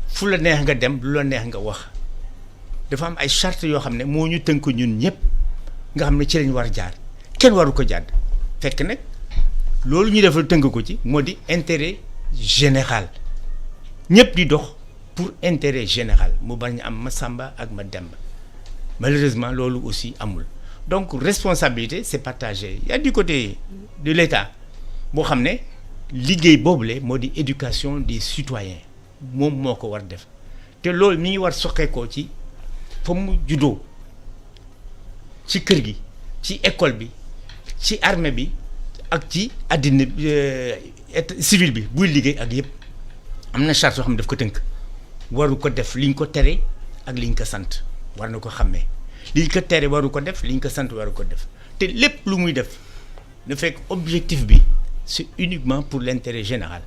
fu la neex nga dem lu la neex nga wax dafa am ay charte yoo xam ne moo ñu tënk ñun ñëpp nga xam ne ci lañ war jaar kenn waru ko jàdd fekk nag loolu ñu defal tënk ko ci moo di intérêt général ñëpp di dox pour intérêt général mu bañ am ma Samba ak ma Demba malheureusement loolu aussi amul donc responsabilité c'est partagé il y a du côté de l'État boo xam ne liggéey boobule moo di éducation des citoyens moom moo ko war def te loolu mi ngi war soqeekoo ci fa mu juddoo ci kër gi ci école bi ci armée bi ak ci àddina civil bi buy liggéey ak yëpp am na charte yoo xam ne daf ko tënk waru ko def liñ ko tere ak liñ ko sant war na ko xàmmee liñ ko tere waru ko def liñ ko sant waru ko def te lépp lu muy def na fekk objectif bi c'est uniquement pour l'intérêt général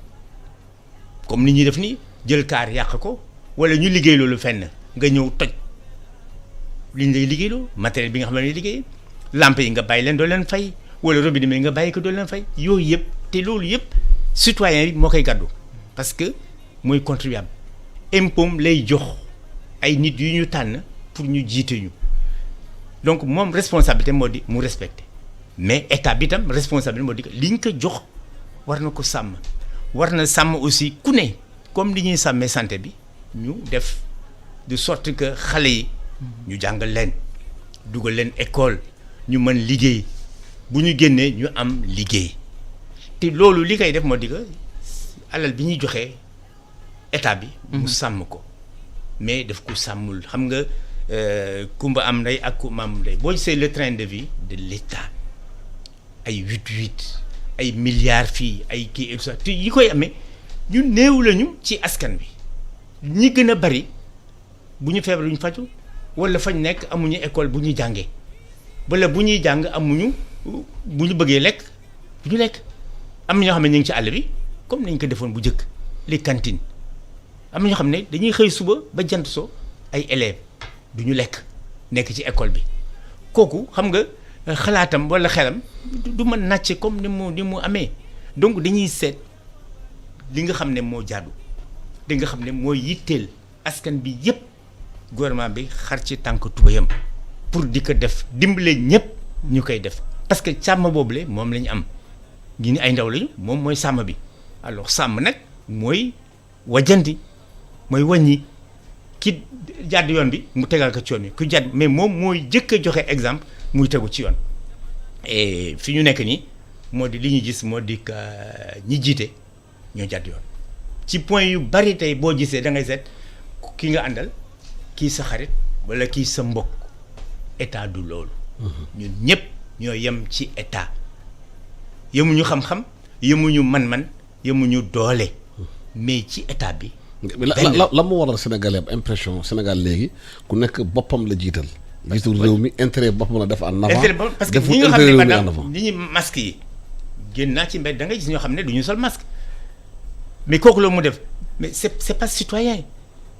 comme ni ñuy def ni jël kaar yàq ko wala ñu liggéey loolu fenn nga ñëw toj liñ lay liggéeyloo matériel bi nga xam ne lay liggéey lampe yi nga bàyyi leen doo leen fay wala robinet bi nga bàyyi ko doo leen fay yooyu yëpp te loolu yëpp citoyen bi moo koy gàddu parce que mooy contribuable impôt lay jox ay nit yu ñu tànn pour ñu jiite ñu donc moom responsabilité moo di mu respecter mais état bi tam responsabilité moo di liñ ko jox war na ko sàmm war na sàmm aussi ku ne comme li ñuy sàmmee santé bi ñu def de sorte que xale yi ñu jàngal leen dugal leen école ñu mën liggéey bu ñu génnee ñu am liggéey te loolu li koy def moo di que alal bi ñuy joxee état bi mu sàmm ko mais daf ko sàmmul xam nga kumba am ndey ak kumba am ndey boo gisee le train de vie de l'état ay 8 ay milliards fii ay kii et tout ça te yi koy amee ñu néew lañu ci askan bi ñi gën a bari bu ñu feebar ñu faju wala fañ nekk amuñu école bu ñu jàngee wala bu ñuy jàng amuñu bu ñu bëggee lekk bu ñu lekk am na ñoo xam ne ñu ngi ci àll bi comme nañ ko defoon bu njëkk les cantines am na ñoo xam ne dañuy xëy suba ba jant so ay élèves du ñu lekk nekk ci école bi kooku xam nga xalaatam wala xelam du mën nàcce comme ni mu amee donc dañuy seet li nga xam ne moo jaadu li nga xam ne moo yitteel askan bi yëpp gouvernement bi xar ci tànk tubayam pour di ko def dimbale ñëpp ñu koy def parce que càmm boobule moom la ñu am ñu ni ay ndaw lañu moom mooy sàmm bi alors sàmm nag mooy wajjanti mooy wàññi ki jàdd yoon bi mu tegal ko ci yoon bi ku jàdd mais moom mooy jëkk a joxe exemple muy tegu ci yoon et fi ñu nekk nii moo di li ñu gis moo di que ñi jiite ñoo jàdd yoon ci point yu bari tey boo gisee da ngay seet ki nga àndal kii sa xarit wala kii sa mbokk état du loolu ñun ñëpp ñoo yem ci état yemuñu xam-xam yemuñu man-man yemuñu doole mais ci état bi
la mu waral Sénégalais am impression Sénégal léegi ku nekk boppam la jiital jiitul réew mi intérêt boppam la def en avant
parce que ñi nga xam ne maanaam ñi ñi masque yi génn naa ci mbedd da ngay gis ñoo xam ne du ñu sol masque mais kooku loolu mu def mais c'est pas citoyen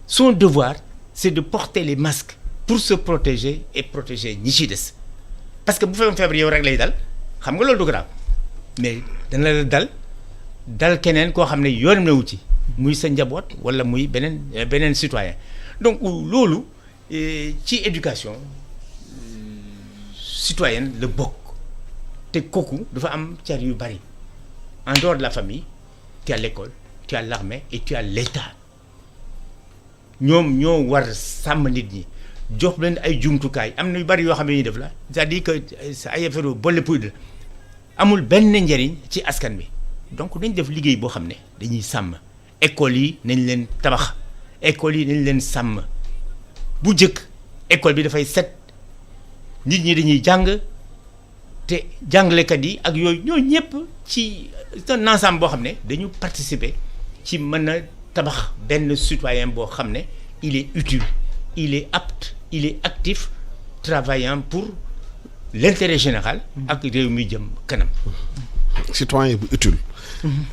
son devoir c'est de porter les masques pour se protéger et protéger ñi ci des parce que bu fekkoon feebar yow rek lay dal xam nga loolu du grave mais dana la dal keneen koo xam ne yoonam na wu ci muy sa njaboot wala muy beneen citoyen donc loolu ci éducation citoyenne la bokk te kooku dafa am car yu bari en dehors de la famille tu as l'école tu as l'armée et tu as l'État ñoom ñoo war sàmm nit ñi jox leen ay jumtukaay am na yu bari yoo xam ne ñuy def la c'est-à-dire que ay affaire boole poudre amul benn njëriñ ci askan bi donc dañ def liggéey boo xam ne dañuy sàmm école yi nañ leen tabax école yi nañ leen sàmm bu njëkk école bi dafay set nit ñi dañuy jàng te jàngalekat yi ak yooyu ñoo ñëpp ci un ensemble boo xam ne dañu participer ci mën a tabax benn citoyen boo xam ne il est utile il est apte il est actif travaillant pour l'intérêt général ak réew mi jëm kanam
citoyen bu utile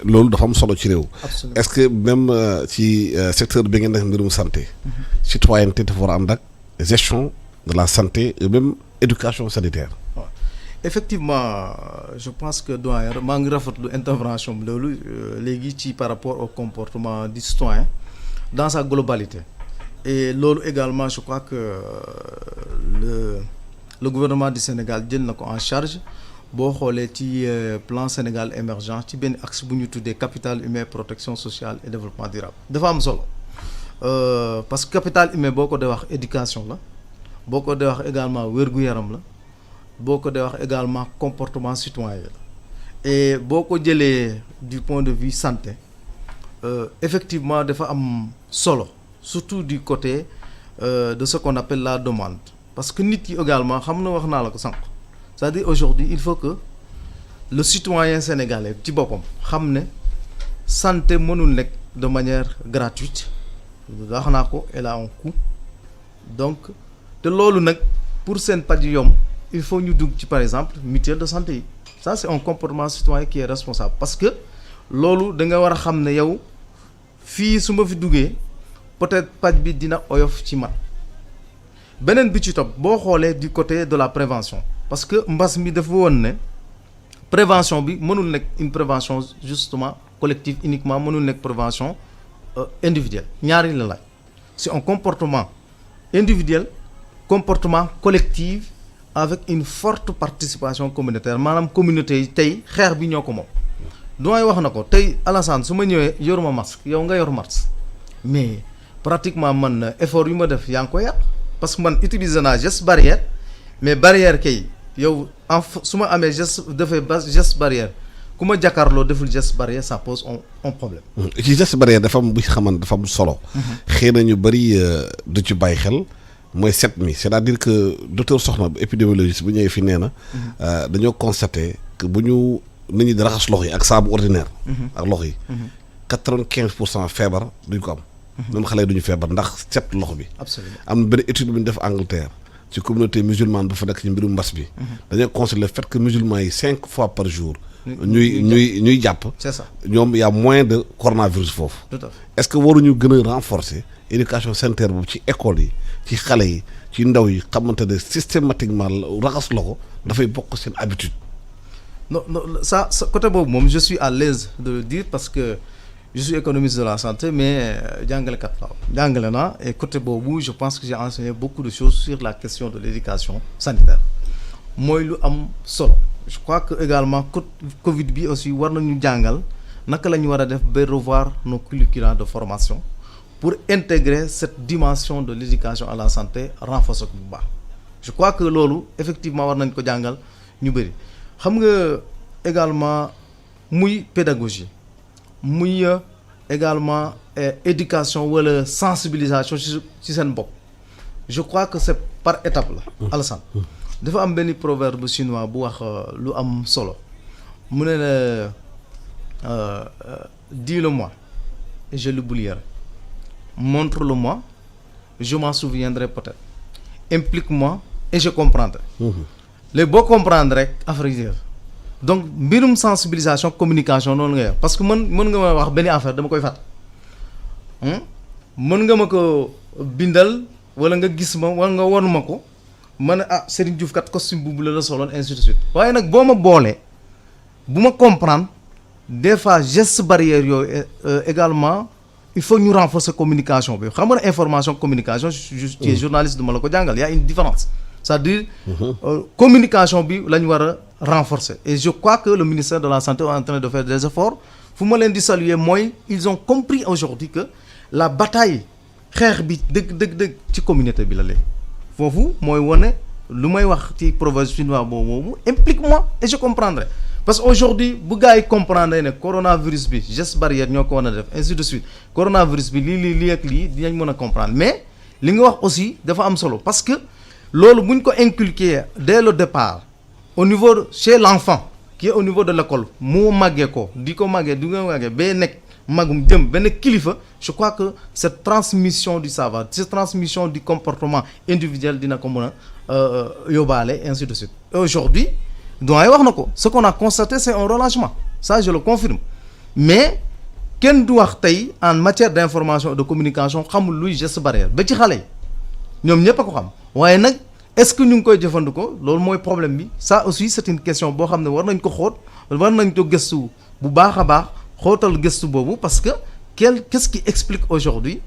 loolu dafa am solo ci réew est-ce que même ci secteur bi ngeen def mbirum santé citoyenneté dafa war a ànd ak gestion de la santé et même éducation sanitaire
effectivement je pense que doyen maa ngi rafetlu intervention bi loolu léegi ci par rapport au comportement du citoyen dans sa globalité et loolu également je crois que le gouvernement du Sénégal jël na ko en charge boo xoolee ci plan Sénégal émergent ci benn axe bu ñu tuddee capital humain protection sociale et développement durable dafa am solo parce que capital humain boo ko dee wax éducation la boo ko dee wax également wér-gu-yaram la boo ko dee wax également comportement citoyen la et boo ko jëlee du point de vue santé effectivement dafa am solo surtout du côté de ce qu'on appelle la demande parce que nit yi également xam na wax naa la ko sànq c'est-à-dire aujourd'hui il faut que le citoyen sénégalais ci boppam xam ne santé mënul nekk de manière gratuite wax naa ko elle a un coût donc te loolu nag pour seen paj yomb il faut ñu dugg ci par exemple mutuelle de santé yi ça c'est un comportement citoyen qui est responsable parce que loolu da nga war a xam ne yow fii su ma fi duggee peut-être paj bi dina oyof ci man beneen bi ci topp boo xoolee du côté de la prévention parce que mbas mi dafa woon ne prévention bi mënul nekk une prévention justement collective uniquement mënul nekk prévention individuelle ñaari la laaj c'est un comportement individuel comportement collectif avec une forte participation communautaire maanaam communauté yi tey xeex bi ñoo ko moom doy wax na ko tey Alassane su ma ñëwee yoruma masque yow nga yor masque mais pratiquement man effort yu ma def yaa ngi koy yàq parce que man utiliser naa geste barrière mais barrière kay yow su ma amee geste defee geste barrière ku ma jàkkaarloo deful geste barrière ça pose un problème.
ci geste barrière dafa am bu xamante dafa am solo. xëy na ñu bëri du ci bàyyi xel mooy set mi c'est-à-dire que docteur Soxna épidémiologiste bu ñëwee fi nee na. dañoo constaté que bu ñu nit ñi di raxas loxo yi ak saabu ordinaire. ak loxo yi. 95% feebar duñ ko am. même xale yi duñu feebar ndax set loxo bi.
absolument
am na benn étude bu ñu def Angleterre ci communauté musulmane bu fa nekk ci mbirum mbas bi. dañoo constaté le fait que musulmans yi 5 fois par jour. ñuy jàpp.
c'est ça
ñoom y a moins de coronavirus foofu.
tout à fait
est-ce que waruñu gën a renforcer éducation sanitaire boobu ci école yi ci xale yi ci ndaw yi xamante ne systématiquement raxas loxo dafay bokk seen habitude.
non ça côté boobu moom je suis à l'aise de le dire parce que je suis économiste de la santé mais jàngalekat la jàngale naa et côté boobu je pense que j'ai enseigné beaucoup de choses sur la question de l'éducation sanitaire mooy lu am solo je crois que également Covid bi aussi war nañu jàngal naka la ñu war a def ba revoir nos curricula de formation pour intégrer cette dimension de l'éducation à la santé renforcer ko bu baax je crois que loolu effectivement war nañ ko jàngal ñu bëri xam nga également muy pédagogie muy également éducation wala sensibilisation ci seen bopp je crois que c'est par étape la Alassane dafa am benn proverbe chinois bu wax lu am solo mu ne la dis-le-moi et je l'oublierai montre-le-moi je m'en souviendrai peut-être implique-moi et je comprendrai léegi boo comprendre rek affaire donc mbirum sensibilisation communication noonu nga parce que mën nga ma wax benn affaire dama koy fàtt mën nga ma ko bindal wala nga gis ma wala nga won ma ko ma ne ah Serigne Diouf kat costume bu la soloon ainsi de suite waaye nag boo ma boolee bu ma comprendre des fois gestes barrières yooyu également il faut ñu renforcer communication bi xam nga information communication ci journaliste duma la ko jàngal y a une différence c'est-à-dire communication bi la ñu war a renforcer et je crois que le ministère de la santé est en train de faire des efforts fu ma leen di saluer mooy ils ont compris aujourd'hui que la bataille xeex bi dëgg ci communauté bi la léegi foofu mooy wane lu may wax ci proverbe chinois boobu implique-moi et je comprendrai parce que aujourd'hui bu gars yi comprendre ne coronavirus bi geste barrière ñoo ko war a def ainsi de suite coronavirus bi lii ak lii dinañ mën a comprendre mais li nga wax aussi dafa am solo parce que loolu bu ñu ko inculquer dès le départ au niveau chez l'enfant qui est au niveau de l'école mu màggee ko di ko màggee ba nekk magum jëm benn kilifa je crois que cette transmission du savoir cette transmission du comportement individuel dina ko mën a yóbbaale ainsi de suite et aujourd'hui doyen wax na ko ce qu'on a constaté c'est un relâchement ça je le confirme mais kenn du wax tey en matière d'information et de communication xamul luy geste barrière ba ci xale yi ñoom ñëpp a ko xam waaye nag est-ce que ñu ngi koy jëfandikoo loolu mooy problème bi ça aussi c'est une question boo xam ne war nañ ko xóot war nañ ko gëstu bu baax a baax xóotal gëstu boobu parce que qu'est-ce qui explique aujourd'hui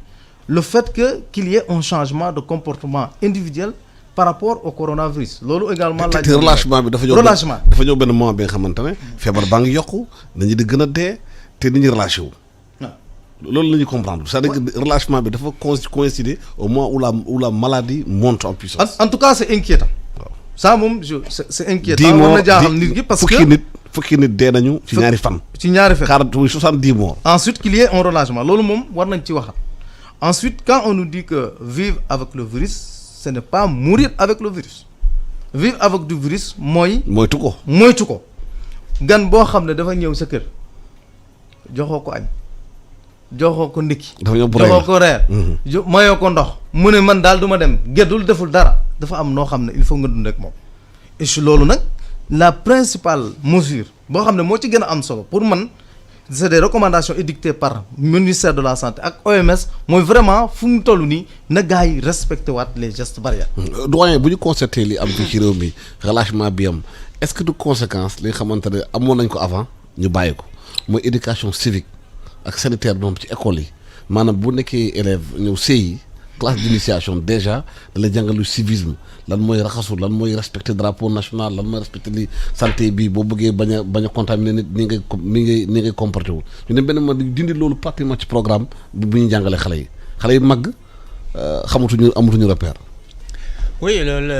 le fait qu'il y ait un changement de comportement individuel par rapport au coronavirus loolu également
te relâchement bi dafa ñëw benn moment bi nga xamante ne feebar baa ngi yokku nañu di gën a dee te nit ñi relâché wu loolu la ñuy comprendre c'est-à-dire que relâchement bi dafa coïncider au moment où la maladie monte en puissance.
En tout cas c'est inquiétant. waaw ça moom c'est inquiétant. war na jaaxal nit gi parce que
fukki nit dee nañu. ci ñaari fan. 70 morts.
ensuite qu'il y ait un relâchement loolu moom war nañ ci waxat ensuite quand on nous dit que vivre avec le virus ce n'est pas mourir avec le virus vivre avec du virus mooy.
moytu ko.
gan boo xam ne dafa ñëw sa kër joxoo ko añ. joxoo ko ndikki joxoo ko reer mayoo ko ndox mu ne man daal du ma dem geddul deful dara dafa am noo xam ne il faut nga dund ak moom et si loolu nag la principale mesure boo xam ne moo ci gën a am solo pour man c'est des recommandations édictées par ministère de la santé ak OMS mooy vraiment fu mu toll nii na gars yi respecté waat les gestes barrières.
doyen bu ñu constaté li am fii ci réew mi relâchement bi am est-ce que du conséquence li nga xamante ne amoon nañ ko avant ñu bàyyi ko mooy éducation civique ak sanitaire moom ci école yi maanaam bu nekkee élève ñëw CI classe d'initiation déjà da la jàngalu civisme lan mooy raxasu lan mooy respecter drapeau national lan mooy respecter li santé bi boo bëggee bañ a contaminer nit ni ngay comporté wu ñu ne benn ma dindi loolu pratiquement ci programme bu ñu jàngalee xale yi màgg amatuñu repère.
oui loolu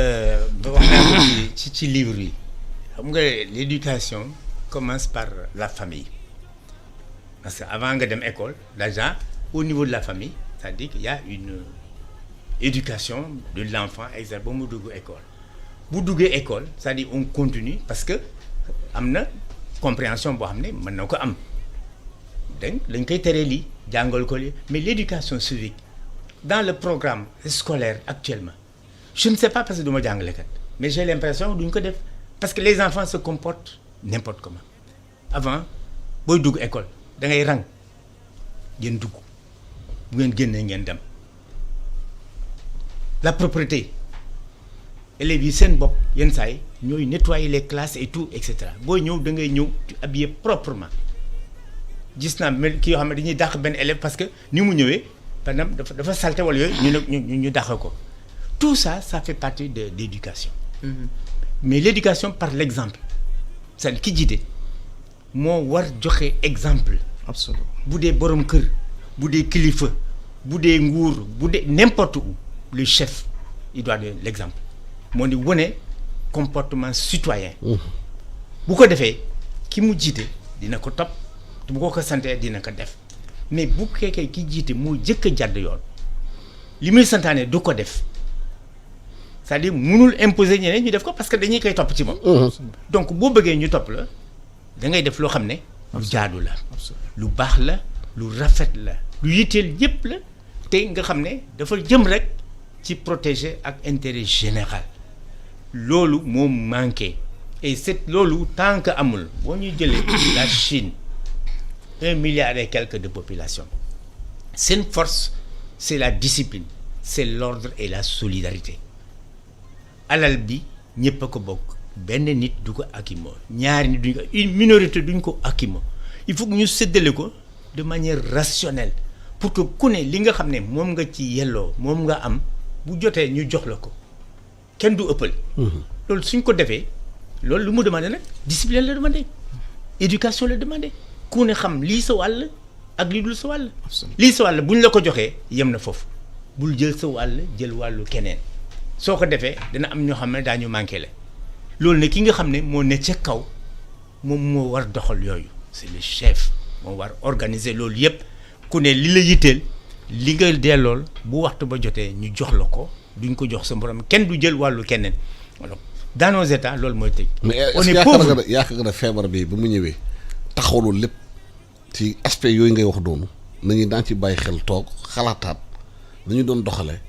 wax naa ko ci livre yi xam nga l'éducation commence par la famille. Parce que avant nga dem école déjà au niveau de la famille c'est-à-dire qu'il y a une éducation de l'enfant exemple ba mu dugg école bu duggee école c'est-à-dire on continue parce que am na compréhension boo xam ne mën na ko am dañ lañ koy teree lii jàngal ko lii mais l'éducation civique dans le programme scolaire actuellement je ne sais pas parce que du ma jàngalekat mais j'ai l'impression duñ ko def parce que les enfants se comportent n'importe comment avant booy dugg école da ngay rang ngeen dugg bu ngeen génnee ngeen dem la propreté élèves yi seen bopp yenn saa yi ñooy nettoyer les classes et tout et cetera booy ñëw da ngay ñëw habillé proprement gis naa mel ki yoo xam ne dañuy dàq benn élève parce que ni mu ñëwee par exemple dafa salté wala yooyu ñu dàq ko tout ça fait partie de l'éducation. Mais l'éducation par l'exemple c'est-à-dire ki jiite moo war joxe exemple.
Absolument.
bu dee borom kër bu dee kilifa bu dee nguur bu dee n'importe où le chef il doit donner l'exemple moo di wone comportement citoyen. bu ko defee ki mu jiite dina ko topp bu ko santee dina ko def mais bu fekkee ki jiite moo jëkk a jàdd yoon li muy santaane du ko def c'est-à-dire mënul imposer ñeneen ñu def ko parce que dañuy koy topp ci moom. donc boo bëggee ñu topp la da ngay def loo xam ne. lu jaadu la. lu baax la lu rafet la lu yitteel yépp la te nga xam ne dafa jëm rek ci protéger ak intérêt général loolu moo manqué et c'est loolu tant que amul boo ñu jëlee la Chine 1 milliard et quelques de population seen force c'est la discipline c'est l'ordre et la solidarité alal bi ñëpp a ko bokk benn nit du ko akimoo ñaari nit duñ ko une minorité duñ ko akimoo il faut que ñu séddale ko de manière rationnelle pour que ku ne li nga xam ne moom nga ci yelloo moom nga am bu jotee ñu jox la ko kenn du ëppal. loolu suñ ko defee loolu lu mu demandé nag discipline la demandé éducation la demandé ku ne xam lii sa wàll ak lii dul sa wàll. lii sa wàll buñ la ko joxee yem na foofu bul jël sa wàll jël wàllu keneen soo ko defee dina am ñoo xam ne daañu manqué la loolu ne ki nga xam ne moo ne ca kaw moom moo war doxal yooyu c'est le chef moo war organiser loolu yépp ku ne li la yitteel li nga dellool bu waxtu ba jotee ñu jox la ko duñ ko jox sa morom kenn du jël wàllu keneen alors dans nos états loolu mooy tëj.
mais est-ce que yaakaar nga ne feebar bi ba mu ñëwee taxawlu lépp ci aspect yooyu ngay wax doonu nañu daan ci bàyyi xel toog xalaataat dañu doon doxalee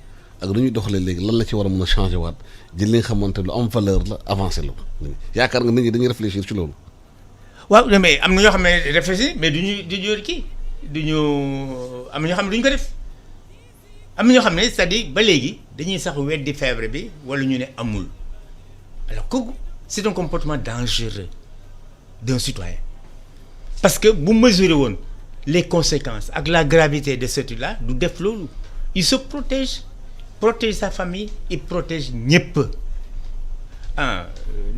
ak dañuy doxalee léegi lan la ci war a mën a changer waat jël li nga xamante lu am valeur la avancé la yaakaar nga nit ñi dañuy réfléchir ci loolu.
waaw mais am na ñoo xam ne réfléchir mais duñu kii duñu am na ñoo xam ne duñ ko def am na ñoo xam ne c'est-à-dire ba léegi dañuy sax weddi feebar bi wala ñu ne amul alors kooku c'est un comportement dangereux d'un citoyen parce que bu mesurer woon les conséquences ak la gravité de ce truc-là du def loolu il se protège sa famille et protège ñëpp en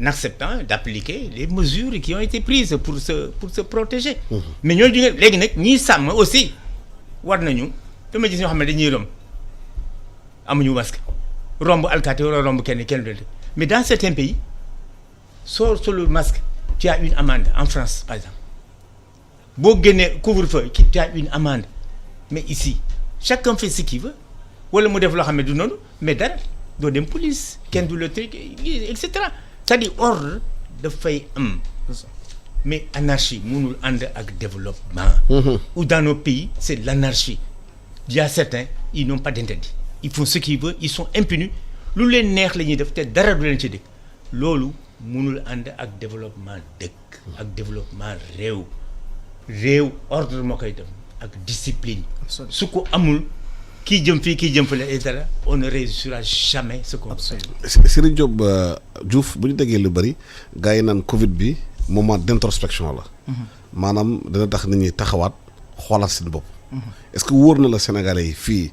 acceptant d'appliquer les mesures qui ont été prises pour se protéger. mais ñooñu jógee léegi nag ñiy sàmm aussi war nañu dama gis ñoo xam ne dañuy romb amuñu masque romb alkaati wala romb kenn du mais dans certains pays soo solul masque tu as une amende en France par exemple boo génnee couvre-feu tu as une amende mais ici chacun fait ce qu'il veut wala mu def loo xam ne du noonu mais dara doo dem police kenn du le truc et cetera c'est-à-dire ordre dafay am mais anarchie mënul ànd ak développement. ou dans nos pays c'est l'anarchie il y a certains ils n'ont pas d'interdit ils font ce qu'ils veulent ils sont impunis lu leen neex la ñuy def te dara du leen ci dëkk loolu mënul ànd ak développement dëkk ak développement réew ordre moo koy def ak discipline su ko amul kii jëm fii kii jëm fële et cetera on ne réussira jamais ce qu'on fait.
Serigne Diop Diouf bu ñu déggee lu bari gars yi naan Covid bi moment d'introspection la. maanaam dana tax nit ñi taxawaat xoolaat seen bopp. est-ce que wóor na la Sénégalais yi fii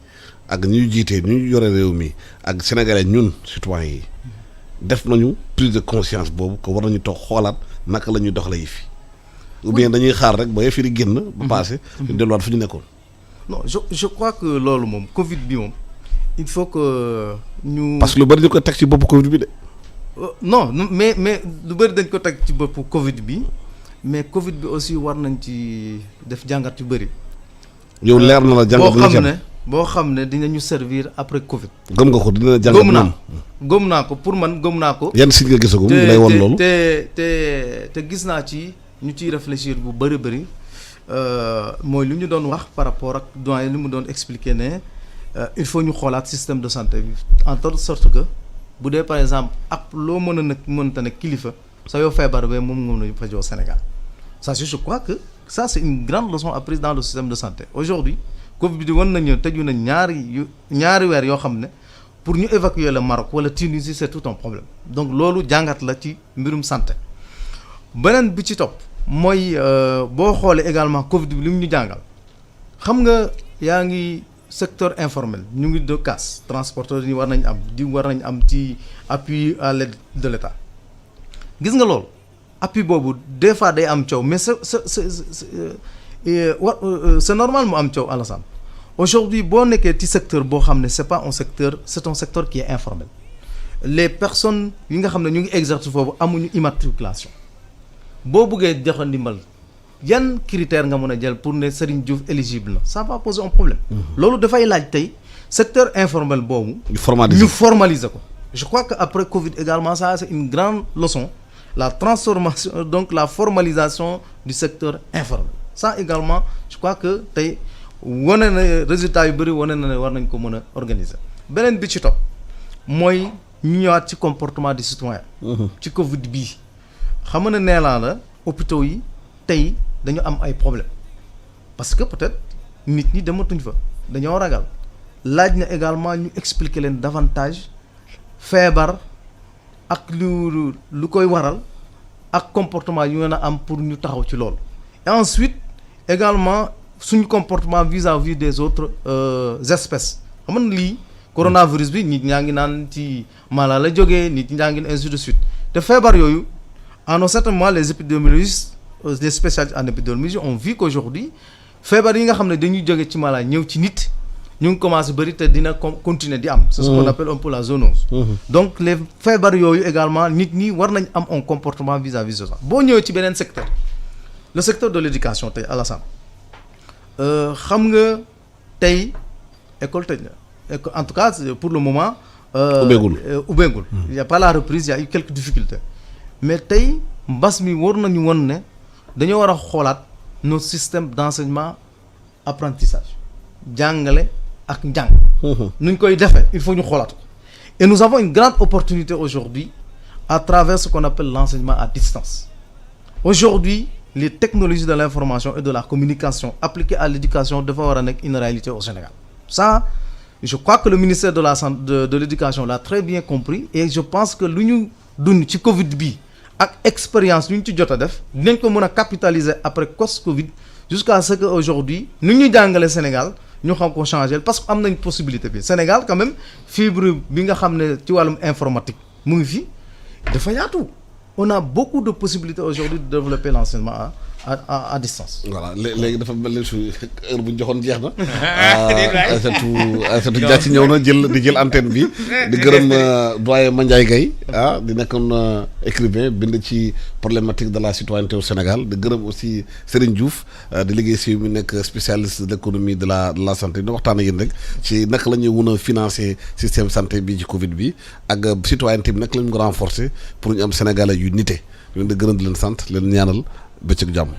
ak ñuy jiitee ñu yore réew mi ak Sénégalais ñun citoyens yi def nañu prise de conscience boobu que war nañu toog xoolaat naka la ñuy doxalee yi fi ou bien dañuy xaar rek ba yëf yi di génn. ba passé ñu delluwaat fu ñu nekkoon.
non je crois que loolu moom Covid bi moom il faut que ñu.
parce que lu bari ñu ko teg ci bopp Covid bi de.
non mais lu bari dañ ko teg ci bopp Covid bi mais Covid bi aussi war nañ ci def jàngat yu bari.
yow leer na la jàngat
boo xam ne dinañu servir après Covid.
gëm nga ko dina jàngat.
gëm naa ko pour man gëm naa ko.
yan si nga gisagum ñu lay woon loolu.
te gis naa ci ñu ciy réfléchir bu bari. mooy lu ñu doon wax par rapport ak doyen li mu doon expliquer ne il faut ñu xoolaat système de santé bi en telle sorte que bu dee par exemple ak loo mën a nag mënta ne kilifa sa yow feebar bee moom moom nañu fajoo Sénégal ça je crois que ça c'est une grande leçon apprise dans le système de santé aujourd'hui Covid bi di wan nañu tëju nañ ñaari weer yoo xam ne pour ñu évacuer le Maroc wala Tunisie c'est tout un problème donc loolu jàngat la ci mbirum santé beneen bi ci topp mooy boo xoolee également Covid bi li mu ñu jàngal xam nga yaa ngi secteur informel ñu ngi de casse transporteurs yi war nañ am ci appui à l'aide de l'État gis nga loolu appui boobu des fois day am coow mais c'est normal mu am coow Alassane aujourd'hui boo nekkee ci secteur boo xam ne c'est pas un secteur c'est un secteur qui est informel les personnes yi nga xam ne ñu ngi exercer foofu amuñu immatriculation boo bëggee joxe ndimbal yan critères nga mën a jël pour ne Serigne Diouf éligible na ça va poser un problème. loolu dafay laaj tey secteur informel boobu. ñu formaliser ko. je crois que après Covid également ça c'est une grande leçon la transformation donc la formalisation du secteur informel ça également je crois que tey wane na résultat yu bëri wane na ne war nañ ko mën a organiser beneen bi ci topp mooy ñu ñëwaat ci comportement des citoyens. ci Covid bii xam nga nee naa la hôpitaux yi tey dañu am ay problèmes parce que peut-être nit ñi dematuñ fa dañoo ragal laaj na également ñu expliquer leen davantage feebar ak lu koy waral ak comportement yu mën a am pour ñu taxaw ci loolu et ensuite également suñu comportement vis-à-vis des autres espèces xam nga lii coronavirus bi nit ñaa ngi naan ci mala la jógee nit ñaa ngi ainsi de suite te feebar yooyu en un certain moment les épidémiologistes les spécialistes en épidémiologie ont vu qu'aujourd'hui feebar yi nga xam ne dañuy jóge ci mala ñëw ci nit ñu ngi commencé bëri te dina continuer di am. c'est ce qu'on appelle un peu la zoonose. donc les feebar yooyu également nit ñi war nañ am un comportement vis-à-vis de ça boo ñëwee ci beneen secteur le secteur de l'éducation tey Alassane xam nga tey école tëj na en tout cas pour le moment. ubbeegul il y a pas la reprise il y a eu quelques difficultés mais tey mbas mi war nañu won ne dañoo war a xoolaat notre système d'enseignement apprentissage jàngale ak njàng nuñ koy defee il faut ñu xoolaat ko et nous avons une grande opportunité aujourd'hui à travers ce qu'on appelle l'enseignement à distance aujourd'hui les technologies de l'information et de la communication appliquées à l'éducation dafa war a nekk une réalité au Sénégal ça je crois que le ministère de la santé de l'éducation l'a très bien compris et je pense que lu ñu dund ci Covid bi ak expérience yu ñu ci jot a def dinañ ko mën a capitaliser après post-Covid jusqu'à ce que aujourd'hui nu ñu jàngale Sénégal ñu xam ko changer parce que am nañ possibilité bi Sénégal quand même fibre bi nga xam ne ci wàllum informatique mu ngi fi dafa yaatu on a beaucoup de possibilités aujourd'hui de développer l'enseignement à distance.
voilà léegi dafa mel ni su heure bu ñu joxoon jeex na. Aïssatou Dia ci ñëw na jël antenne bi. di gërëm doyen Mandiaye Gaye di nekkoon écrivain bind ci problématique de la citoyenneté au Sénégal di gërëm aussi Serigne Diouf di liggéey si mu nekk spécialiste de l'économie de la santé di waxtaan ak yéen rek ci naka la ñuy mën a financer système santé bi ci Covid bi ak citoyenneté bi naka la ñu ko renforcer pour ñu am Sénégalais yu nite ñu di gërëm di leen sant leen ñaanal bëccëg jàmm